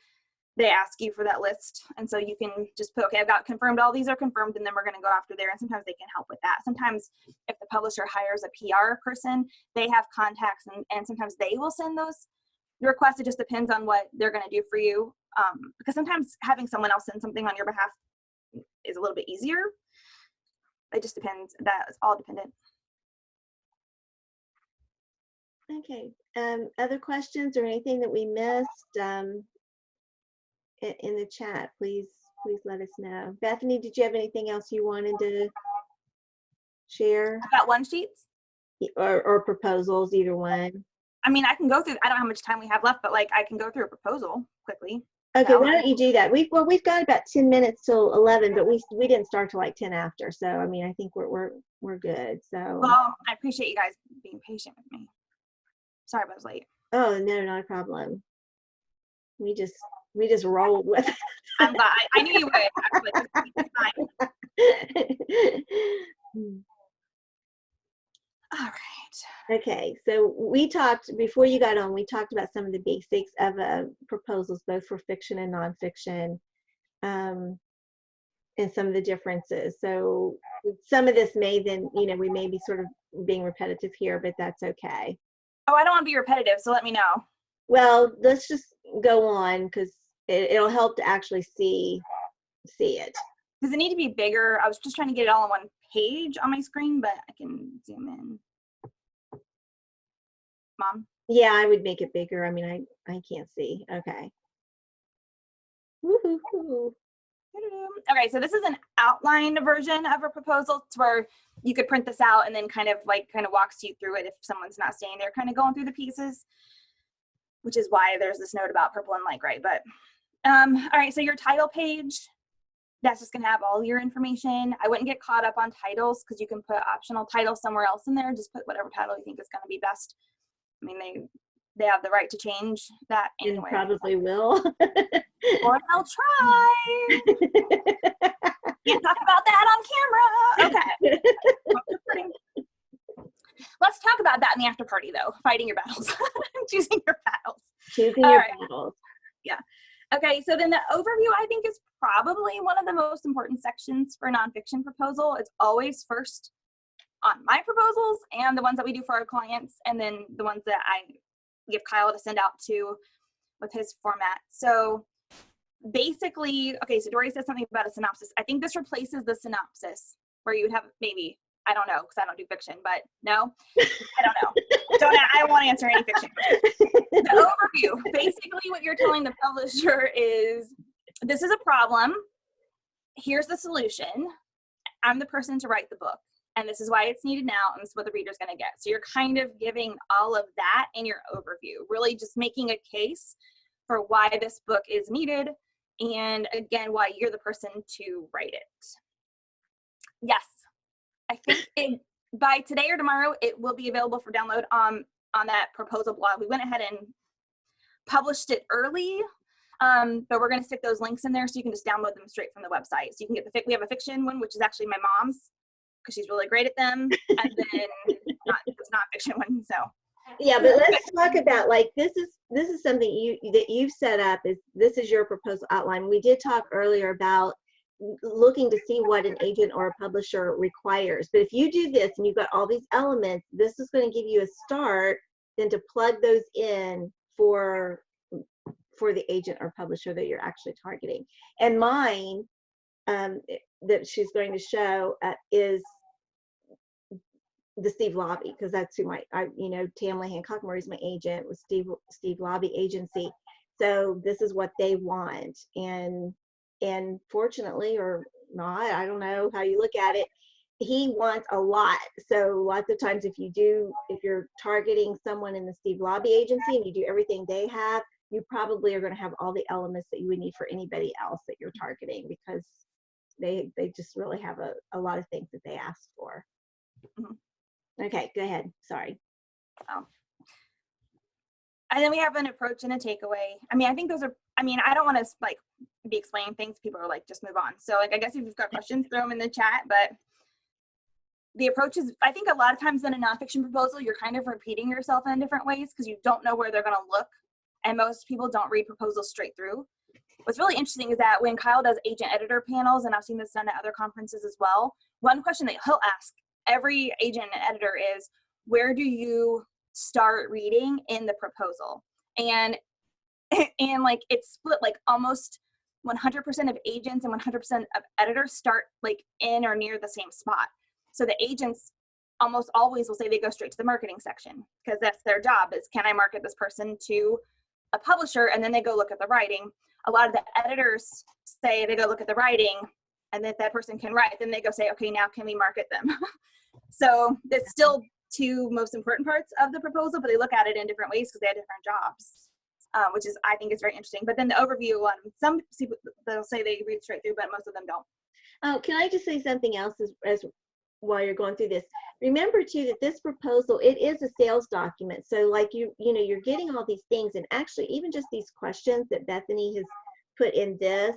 ask you for that list. And so you can just put, okay, I've got confirmed, all these are confirmed, and then we're going to go after there. And sometimes they can help with that. Sometimes if the publisher hires a PR person, they have contacts and sometimes they will send those requests. It just depends on what they're going to do for you. Because sometimes having someone else send something on your behalf is a little bit easier. It just depends. That's all dependent. Okay. Other questions or anything that we missed in the chat, please let us know. Bethany, did you have anything else you wanted to share? About one sheets? Or proposals, either one. I mean, I can go through, I don't know how much time we have left, but like I can go through a proposal quickly. Okay, why don't you do that? We've got about 10 minutes till 11, but we didn't start till like 10 after. So I mean, I think we're good. So well, I appreciate you guys being patient with me. Sorry I was late. Oh no, not a problem. We just rolled with it. I'm glad. I knew you would. All right. Okay, so we talked, before you got on, we talked about some of the basics of proposals, both for fiction and nonfiction, and some of the differences. So some of this may then, we may be sort of being repetitive here, but that's okay. Oh, I don't want to be repetitive, so let me know. Well, let's just go on because it'll help to actually see it. Does it need to be bigger? I was just trying to get it all on one page on my screen, but I can zoom in. Mom? Yeah, I would make it bigger. I mean, I can't see. Okay. Woohoo. Okay, so this is an outlined version of a proposal. It's where you could print this out and then kind of walks you through it if someone's not staying there, kind of going through the pieces, which is why there's this note about purple and light gray. But all right, so your title page, that's just gonna have all your information. I wouldn't get caught up on titles because you can put optional titles somewhere else in there. Just put whatever title you think is gonna be best. I mean, they have the right to change that anyway. You probably will. Or they'll try. Can't talk about that on camera. Okay. Let's talk about that in the after party, though. Fighting your battles. Choosing your battles. Choosing your battles. Yeah. Okay, so then the overview, I think, is probably one of the most important sections for a nonfiction proposal. It's always first on my proposals and the ones that we do for our clients, and then the ones that I give Kyle to send out to with his format. So basically, okay, so Dory said something about a synopsis. I think this replaces the synopsis where you would have maybe, I don't know, because I don't do fiction, but no, I don't know. I don't want to answer any fiction. The overview, basically what you're telling the publisher is, this is a problem, here's the solution, I'm the person to write the book, and this is why it's needed now, and this is what the reader's going to get. So you're kind of giving all of that in your overview, really just making a case for why this book is needed, and again, why you're the person to write it. Yes, I think by today or tomorrow, it will be available for download on that proposal blog. We went ahead and published it early, but we're going to stick those links in there so you can just download them straight from the website. So you can get we have a fiction one, which is actually my mom's, because she's really great at them, and then it's not fiction one. So yeah, but let's talk about, like, this is something that you've set up. This is your proposal outline. We did talk earlier about looking to see what an agent or a publisher requires, but if you do this and you've got all these elements, this is going to give you a start then to plug those in for the agent or publisher that you're actually targeting. And mine, that she's going to show is the Steve Lobby, because that's who Tamla Hancock Murray's my agent with Steve Lobby Agency. So this is what they want. And fortunately or not, I don't know how you look at it, he wants a lot. So lots of times if you're targeting someone in the Steve Lobby Agency and you do everything they have, you probably are going to have all the elements that you would need for anybody else that you're targeting, because they just really have a lot of things that they ask for. Mm-hmm. Okay, go ahead. Sorry. Oh. And then we have an approach and a takeaway. I mean, I think those are, I mean, I don't want to like be explaining things. People are like, just move on. So like, I guess if you've got questions, throw them in the chat. But the approach is, I think a lot of times in a nonfiction proposal, you're kind of repeating yourself in different ways because you don't know where they're going to look. And most people don't read proposals straight through. What's really interesting is that when Kyle does agent editor panels, and I've seen this done at other conferences as well, one question that he'll ask every agent and editor is, where do you start reading in the proposal? And like it's split, like almost 100% of agents and 100% of editors start like in or near the same spot. So the agents almost always will say they go straight to the marketing section because that's their job, is can I market this person to a publisher? And then they go look at the writing. A lot of the editors say they go look at the writing, and if that person can write, then they go say, okay, now can we market them? So it's still two most important parts of the proposal, but they look at it in different ways because they have different jobs, which is, I think, is very interesting. But then the overview one, some people, they'll say they read straight through, but most of them don't. Oh, can I just say something else as while you're going through this? Remember too that this proposal, it is a sales document. So like you're getting all these things, and actually even just these questions that Bethany has put in this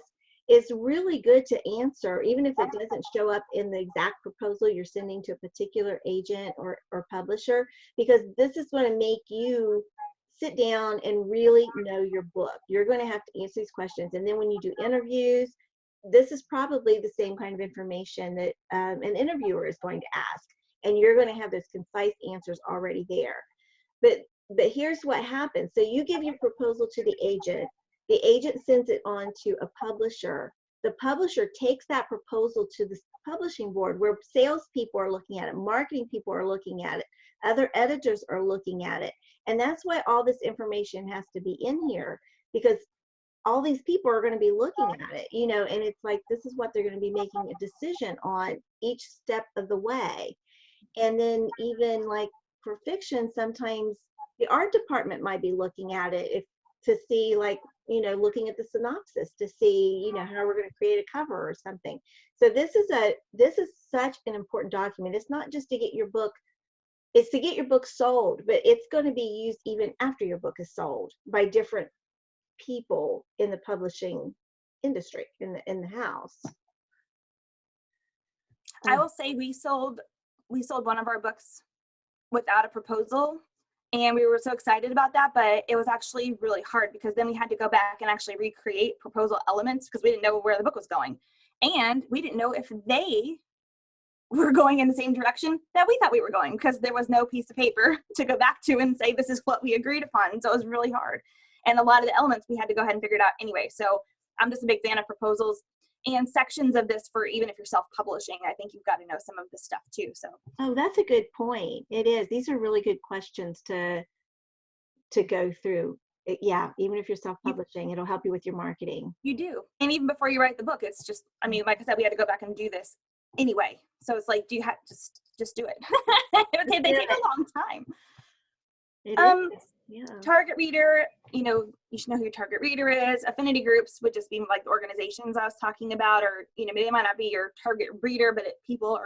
is really good to answer, even if it doesn't show up in the exact proposal you're sending to a particular agent or publisher, because this is going to make you sit down and really know your book. You're going to have to answer these questions. And then when you do interviews, this is probably the same kind of information that an interviewer is going to ask. And you're going to have those concise answers already there. But here's what happens. So you give your proposal to the agent sends it on to a publisher. The publisher takes that proposal to the publishing board, where salespeople are looking at it, marketing people are looking at it, other editors are looking at it. And that's why all this information has to be in here, because all these people are going to be looking at it, and it's like, this is what they're going to be making a decision on each step of the way. And then even like for fiction, sometimes the art department might be looking at it to see, like, looking at the synopsis to see, how we're going to create a cover or something. So this is such an important document. It's not just to get your book, it's to get your book sold, but it's going to be used even after your book is sold by different people in the publishing industry, in the house. I will say we sold one of our books without a proposal, and we were so excited about that, but it was actually really hard because then we had to go back and actually recreate proposal elements because we didn't know where the book was going. And we didn't know if they were going in the same direction that we thought we were going, because there was no piece of paper to go back to and say, this is what we agreed upon. So it was really hard. And a lot of the elements we had to go ahead and figure it out anyway. So I'm just a big fan of proposals and sections of this for even if you're self-publishing. I think you've got to know some of this stuff too. So. Oh, that's a good point. It is. These are really good questions to go through. Yeah, even if you're self-publishing, it'll help you with your marketing. You do. And even before you write the book, it's just, I mean, like I said, we had to go back and do this anyway. So it's like, do you have just do it? They take a long time. It is. Yeah. Target reader, you should know who your target reader is. Affinity groups would just be like the organizations I was talking about, or, maybe they might not be your target reader, but people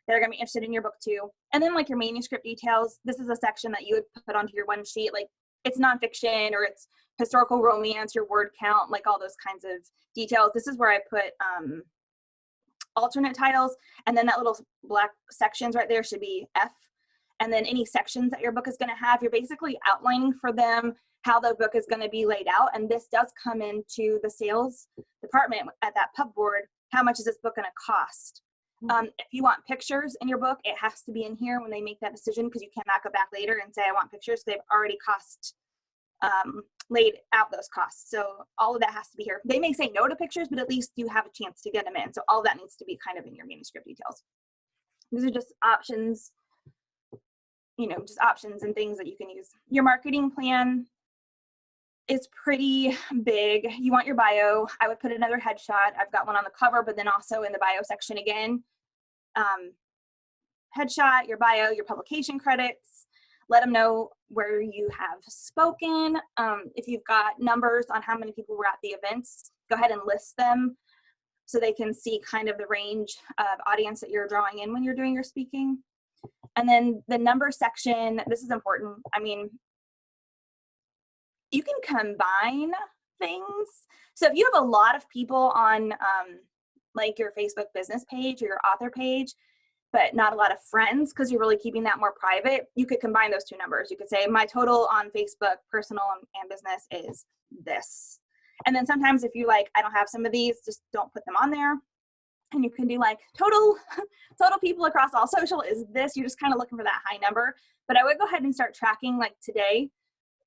that are going to be interested in your book too. And then like your manuscript details, this is a section that you would put onto your one sheet. Like it's nonfiction or it's historical romance, your word count, like all those kinds of details. This is where I put alternate titles. And then that little black sections right there should be F. And then any sections that your book is going to have, you're basically outlining for them how the book is going to be laid out. And this does come into the sales department at that pub board. How much is this book going to cost? If you want pictures in your book, it has to be in here when they make that decision, because you cannot go back later and say, I want pictures. They've already cost laid out those costs. So all of that has to be here. They may say no to pictures, but at least you have a chance to get them in. So all of that needs to be kind of in your manuscript details. These are just options, just options and things that you can use. Your marketing plan is pretty big. You want your bio. I would put another headshot. I've got one on the cover, but then also in the bio section again. Headshot, your bio, your publication credits. Let them know where you have spoken. If you've got numbers on how many people were at the events, go ahead and list them so they can see kind of the range of audience that you're drawing in when you're doing your speaking. And then the number section, this is important. I mean, you can combine things. So if you have a lot of people on like your Facebook business page or your author page, but not a lot of friends because you're really keeping that more private, you could combine those two numbers. You could say my total on Facebook, personal and business is this. And then sometimes if you like, I don't have some of these, just don't put them on there. And you can do like total people across all social is this. You're just kind of looking for that high number. But I would go ahead and start tracking like today,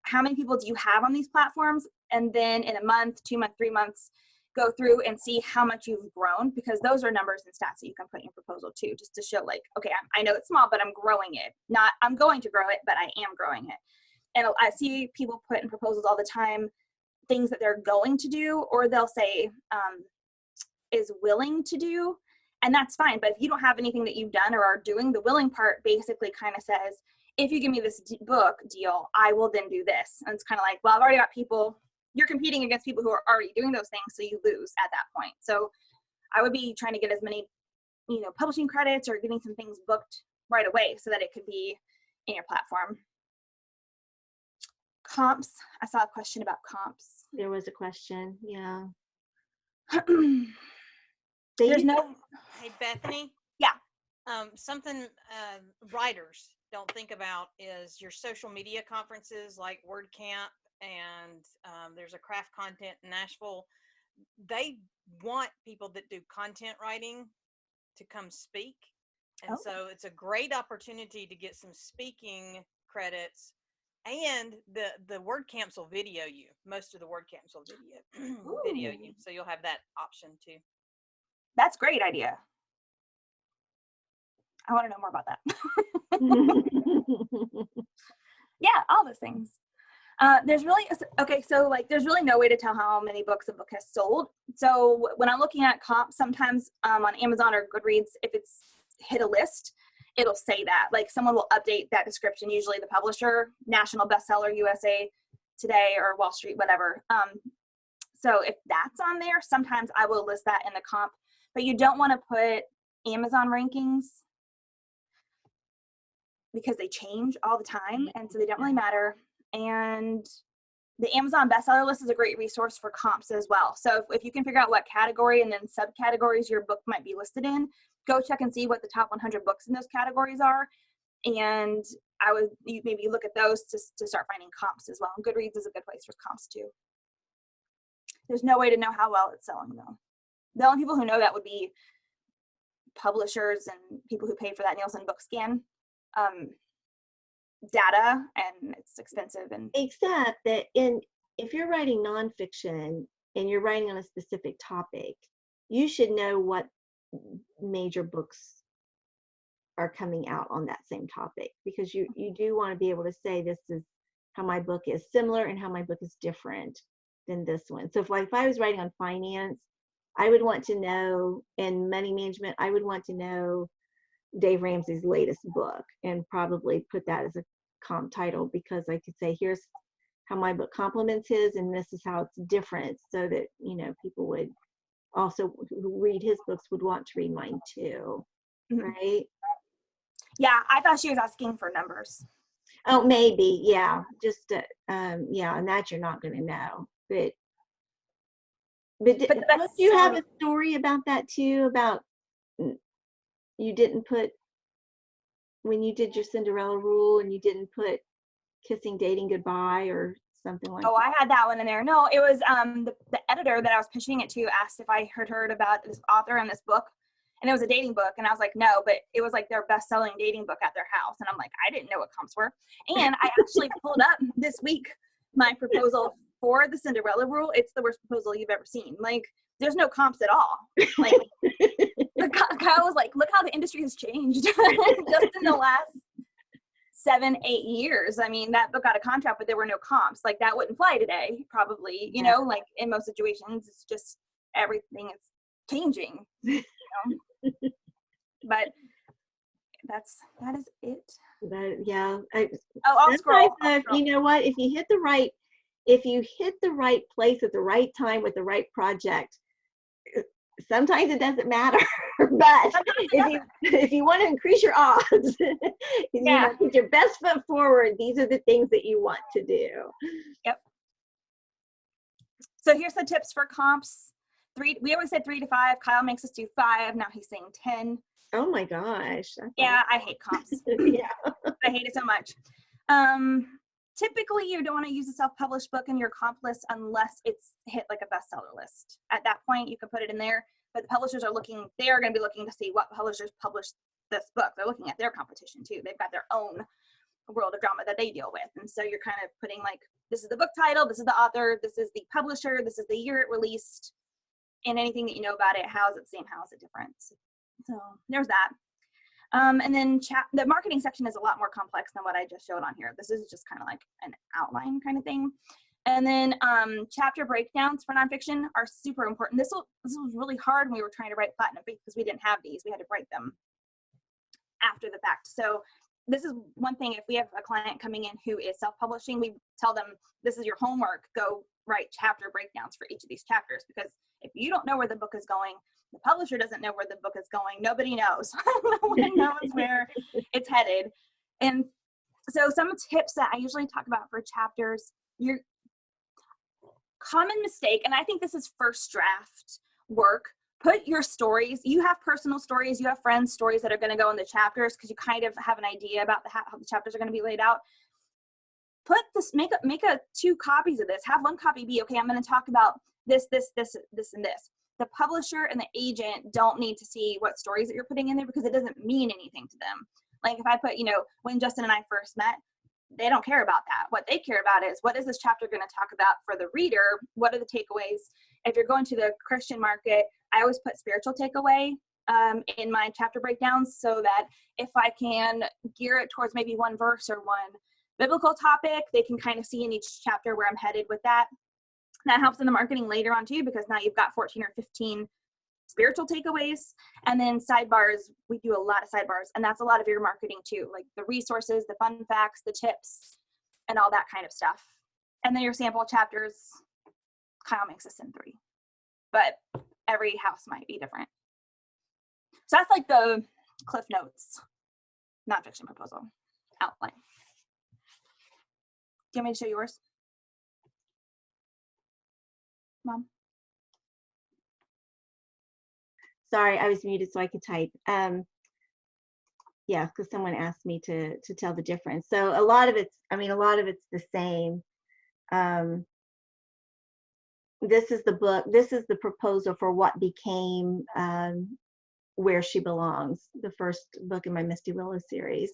how many people do you have on these platforms? And then in a month, 2 months, 3 months, go through and see how much you've grown, because those are numbers and stats that you can put in your proposal too, just to show like, okay, I know it's small, but I'm growing it. Not I'm going to grow it, but I am growing it. And I see people put in proposals all the time, things that they're going to do, or they'll say is willing to do, and that's fine. But if you don't have anything that you've done or are doing, the willing part basically kind of says, if you give me this book deal, I will then do this. And it's kind of like, well, I've already got people. You're competing against people who are already doing those things, so you lose at that point. So I would be trying to get as many, publishing credits or getting some things booked right away so that it could be in your platform. Comps. I saw a question about comps. There was a question, yeah. There's no. Hey, Bethany. Yeah. Something writers don't think about is your social media conferences like WordCamp, and there's a craft content in Nashville. They want people that do content writing to come speak. And so it's a great opportunity to get some speaking credits. And the WordCamps will video you. Most of the WordCamps will video you. So you'll have that option too. That's a great idea. I want to know more about that. Yeah, all those things. There's really no way to tell how many books a book has sold. So when I'm looking at comps, sometimes on Amazon or Goodreads, if it's hit a list, it'll say that. Like someone will update that description, usually the publisher, national bestseller, USA Today or Wall Street, whatever. So if that's on there, sometimes I will list that in the comp. But you don't want to put Amazon rankings because they change all the time, and so they don't really matter. And the Amazon bestseller list is a great resource for comps as well. So if you can figure out what category and then subcategories your book might be listed in, go check and see what the top 100 books in those categories are. And I would maybe look at those to start finding comps as well. And Goodreads is a good place for comps too. There's no way to know how well it's selling though. The only people who know that would be publishers and people who pay for that Nielsen book scan data, and it's expensive. And except that if you're writing nonfiction and you're writing on a specific topic, you should know what major books are coming out on that same topic, because you do want to be able to say this is how my book is similar and how my book is different than this one. So if I was writing on finance, I would want to know, and money management, I would want to know Dave Ramsey's latest book and probably put that as a comp title, because I could say, here's how my book complements his, and this is how it's different, so that, people would also who read his books would want to read mine too, right? Yeah, I thought she was asking for numbers. Oh, maybe, yeah, just, yeah, and that you're not going to know, but don't you have a story about that too, about you didn't put, when you did your Cinderella rule and you didn't put kissing, dating goodbye or something like that? I had that one in there. No, it was the editor that I was pitching it to asked if I had heard about this author and this book, and it was a dating book, and I was like, no, but it was like their best-selling dating book at their house, and I'm like, I didn't know what comps were. And I actually pulled up this week my proposal for the Cinderella rule, it's the worst proposal you've ever seen. Like, there's no comps at all. Like, Kyle was like, look how the industry has changed just in the last 7-8 years. I mean, that book got a contract, but there were no comps. Like, that wouldn't fly today, probably, you know, like in most situations, it's just everything is changing, you know? But that is it. But yeah, I'll scroll. you know what? If you hit the right place at the right time with the right project, sometimes it doesn't matter. But if you want to increase your odds, you know, put your best foot forward. These are the things that you want to do. Yep. So here's the tips for comps. We always said 3 to 5. Kyle makes us do 5. Now he's saying 10. Oh my gosh. Yeah, I hate comps. Yeah. I hate it so much. Typically, you don't want to use a self-published book in your comp list unless it's hit like a bestseller list. At that point, you can put it in there, but the publishers are going to be looking to see what publishers published this book. They're looking at their competition too. They've got their own world of drama that they deal with. And so you're kind of putting like, this is the book title, this is the author, this is the publisher, this is the year it released, and anything that you know about it, how is it the same, how is it different? So there's that. And then the marketing section is a lot more complex than what I just showed on here. This is just kind of like an outline kind of thing. And then chapter breakdowns for nonfiction are super important. This was really hard when we were trying to write Platinum Faith because we didn't have these. We had to write them after the fact. So this is one thing. If we have a client coming in who is self-publishing, we tell them, this is your homework. Go write chapter breakdowns for each of these chapters, because if you don't know where the book is going, the publisher doesn't know where the book is going. Nobody knows. No one knows where it's headed. And so some tips that I usually talk about for chapters, your common mistake, and I think this is first draft work, put your stories, you have personal stories, you have friends' stories that are going to go in the chapters because you kind of have an idea about how the chapters are going to be laid out. Put this, make a 2 copies of this. Have one copy be, okay, I'm going to talk about this, and this. The publisher and the agent don't need to see what stories that you're putting in there because it doesn't mean anything to them. Like if I put, you know, when Justin and I first met, they don't care about that. What they care about is, what is this chapter going to talk about for the reader? What are the takeaways? If you're going to the Christian market, I always put spiritual takeaway in my chapter breakdowns, so that if I can gear it towards maybe one verse or one biblical topic, they can kind of see in each chapter where I'm headed with that. That helps in the marketing later on too, because now you've got 14 or 15 spiritual takeaways. And then sidebars, we do a lot of sidebars, and that's a lot of your marketing too, like the resources, the fun facts, the tips, and all that kind of stuff. And then your sample chapters, Kyle makes us in 3, but every house might be different. So that's like the Cliff Notes nonfiction proposal outline. Do you want me to show yours, Mom? Sorry, I was muted so I could type. Yeah, because someone asked me to tell the difference. So a lot of it's the same. This is the book. This is the proposal for what became Where She Belongs, the first book in my Misty Willow series.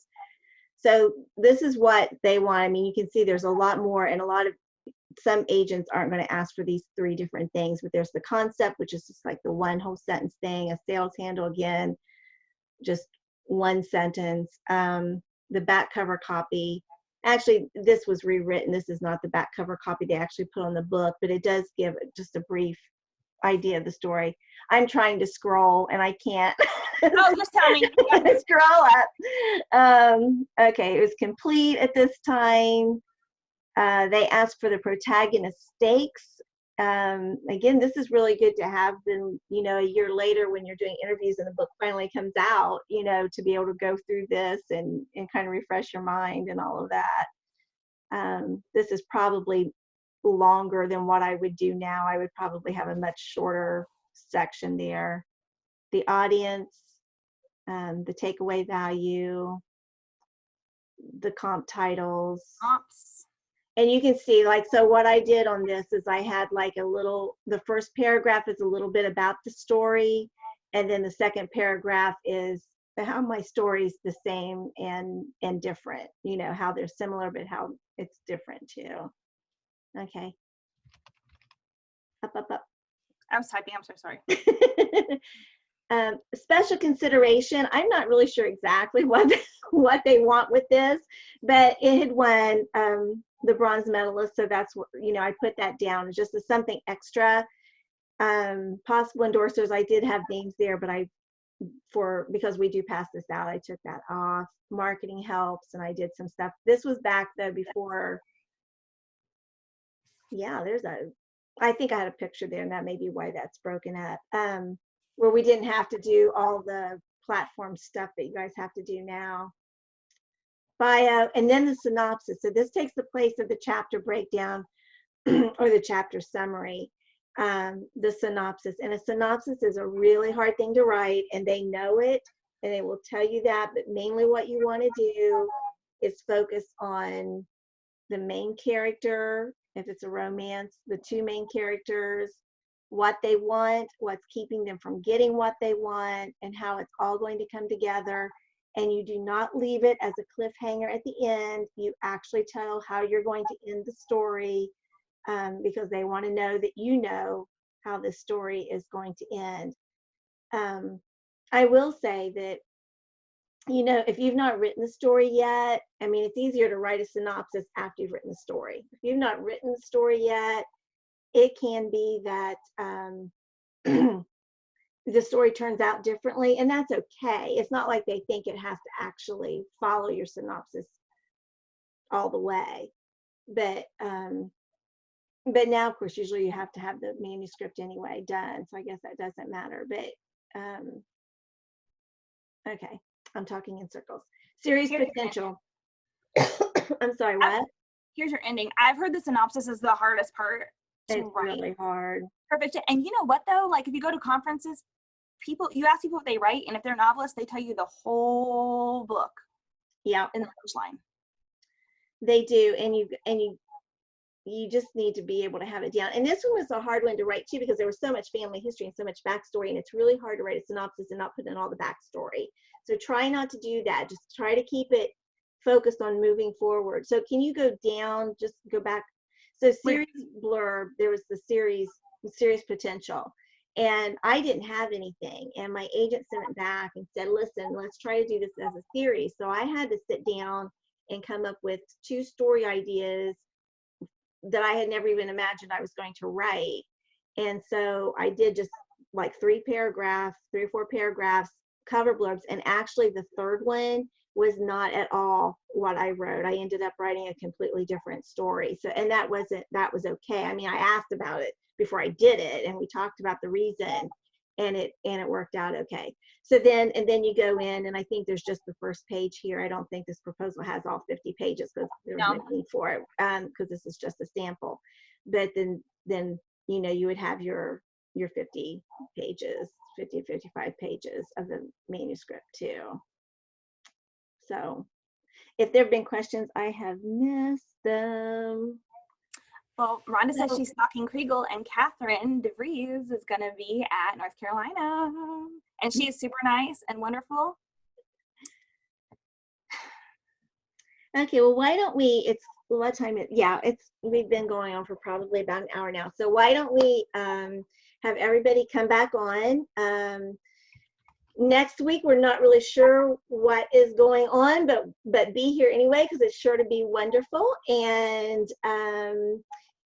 So this is what they want. I mean, you can see there's a lot more, and some agents aren't going to ask for these 3 different things, but there's the concept, which is just like the one whole sentence thing, a sales handle, again, just one sentence. The back cover copy, actually, this was rewritten. This is not the back cover copy they actually put on the book, but it does give just a brief idea of the story. I'm trying to scroll and I can't. Oh, just tell me. Scroll up. Okay, it was complete at this time. They asked for the protagonist stakes. Again, this is really good to have them, you know, a year later when you're doing interviews and the book finally comes out, you know, to be able to go through this and kind of refresh your mind and all of that. This is probably longer than what I would do now. I would probably have a much shorter section there. The audience, the takeaway value, the comp titles. Comps. And you can see, like, so what I did on this is I had like the first paragraph is a little bit about the story. And then the second paragraph is how my story's the same and different, you know, how they're similar, but how it's different too. Okay. Up. I was typing, I'm so sorry. Special consideration. I'm not really sure exactly what they want with this, but it had won the bronze medalist, so that's what, you know, I put that down just as something extra. Possible endorsers, I did have names there, but because we do pass this out, I took that off. Marketing helps, and I did some stuff. This was back though before. Yeah, I think I had a picture there, and that may be why that's broken up. Where we didn't have to do all the platform stuff that you guys have to do now. Bio, and then the synopsis. So this takes the place of the chapter breakdown or the chapter summary. The synopsis, and a synopsis is a really hard thing to write, and they know it, and they will tell you that, but mainly what you want to do is focus on the main character. If it's a romance, the two main characters, what they want, what's keeping them from getting what they want, and how it's all going to come together. And you do not leave it as a cliffhanger at the end. You actually tell how you're going to end the story, because they want to know that you know how this story is going to end. I will say that, you know, if you've not written the story yet, I mean, it's easier to write a synopsis after you've written the story. If you've not written the story yet, it can be that the story turns out differently, and that's okay. It's not like they think it has to actually follow your synopsis all the way. But now, of course, usually you have to have the manuscript anyway done, so I guess that doesn't matter. But okay, I'm talking in circles. Series potential. I'm sorry, what? Here's your ending. I've heard the synopsis is the hardest part to It's write. really hard. Perfect. And you know what though? Like if you go to conferences, you ask people what they write, and if they're novelists, they tell you the whole book. Yeah, in the first line. They do, and you just need to be able to have it down. And this one was a hard one to write too, because there was so much family history and so much backstory, and it's really hard to write a synopsis and not put in all the backstory. So try not to do that. Just try to keep it focused on moving forward. So can you go down, just go back? So series blurb, there was the series potential, and I didn't have anything, and my agent sent it back and said, listen, let's try to do this as a series. So I had to sit down and come up with 2 story ideas that I had never even imagined I was going to write. And so I did just like 3 or 4 paragraphs, cover blurbs, and actually the third one was not at all what I wrote. I ended up writing a completely different story. So, and that was okay. I mean, I asked about it before I did it, and we talked about the reason, and it worked out okay. So then you go in, and I think there's just the first page here. I don't think this proposal has all 50 pages, because there's no need for it, because this is just a sample. But then you know, you would have your 50 pages, 50 to 55 pages of the manuscript too. So if there have been questions, I have missed them. Well, Rhonda says she's stalking Kriegel, and Catherine DeVries is going to be at North Carolina. And she is super nice and wonderful. Okay, well, why don't we, it's what time it, yeah, we've been going on for probably about an hour now. So why don't we have everybody come back on. Next week, we're not really sure what is going on, but be here anyway, because it's sure to be wonderful. And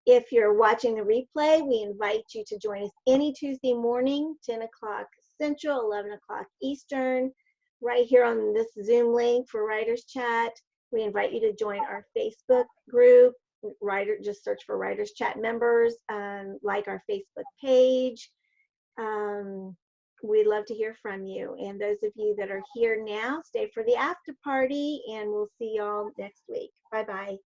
if you're watching the replay, we invite you to join us any Tuesday morning, 10 o'clock Central, 11 o'clock Eastern, right here on this Zoom link for Writers Chat. We invite you to join our Facebook group. Just search for Writers Chat members, like our Facebook page. We'd love to hear from you. And those of you that are here now, stay for the after party, and we'll see y'all next week. Bye-bye.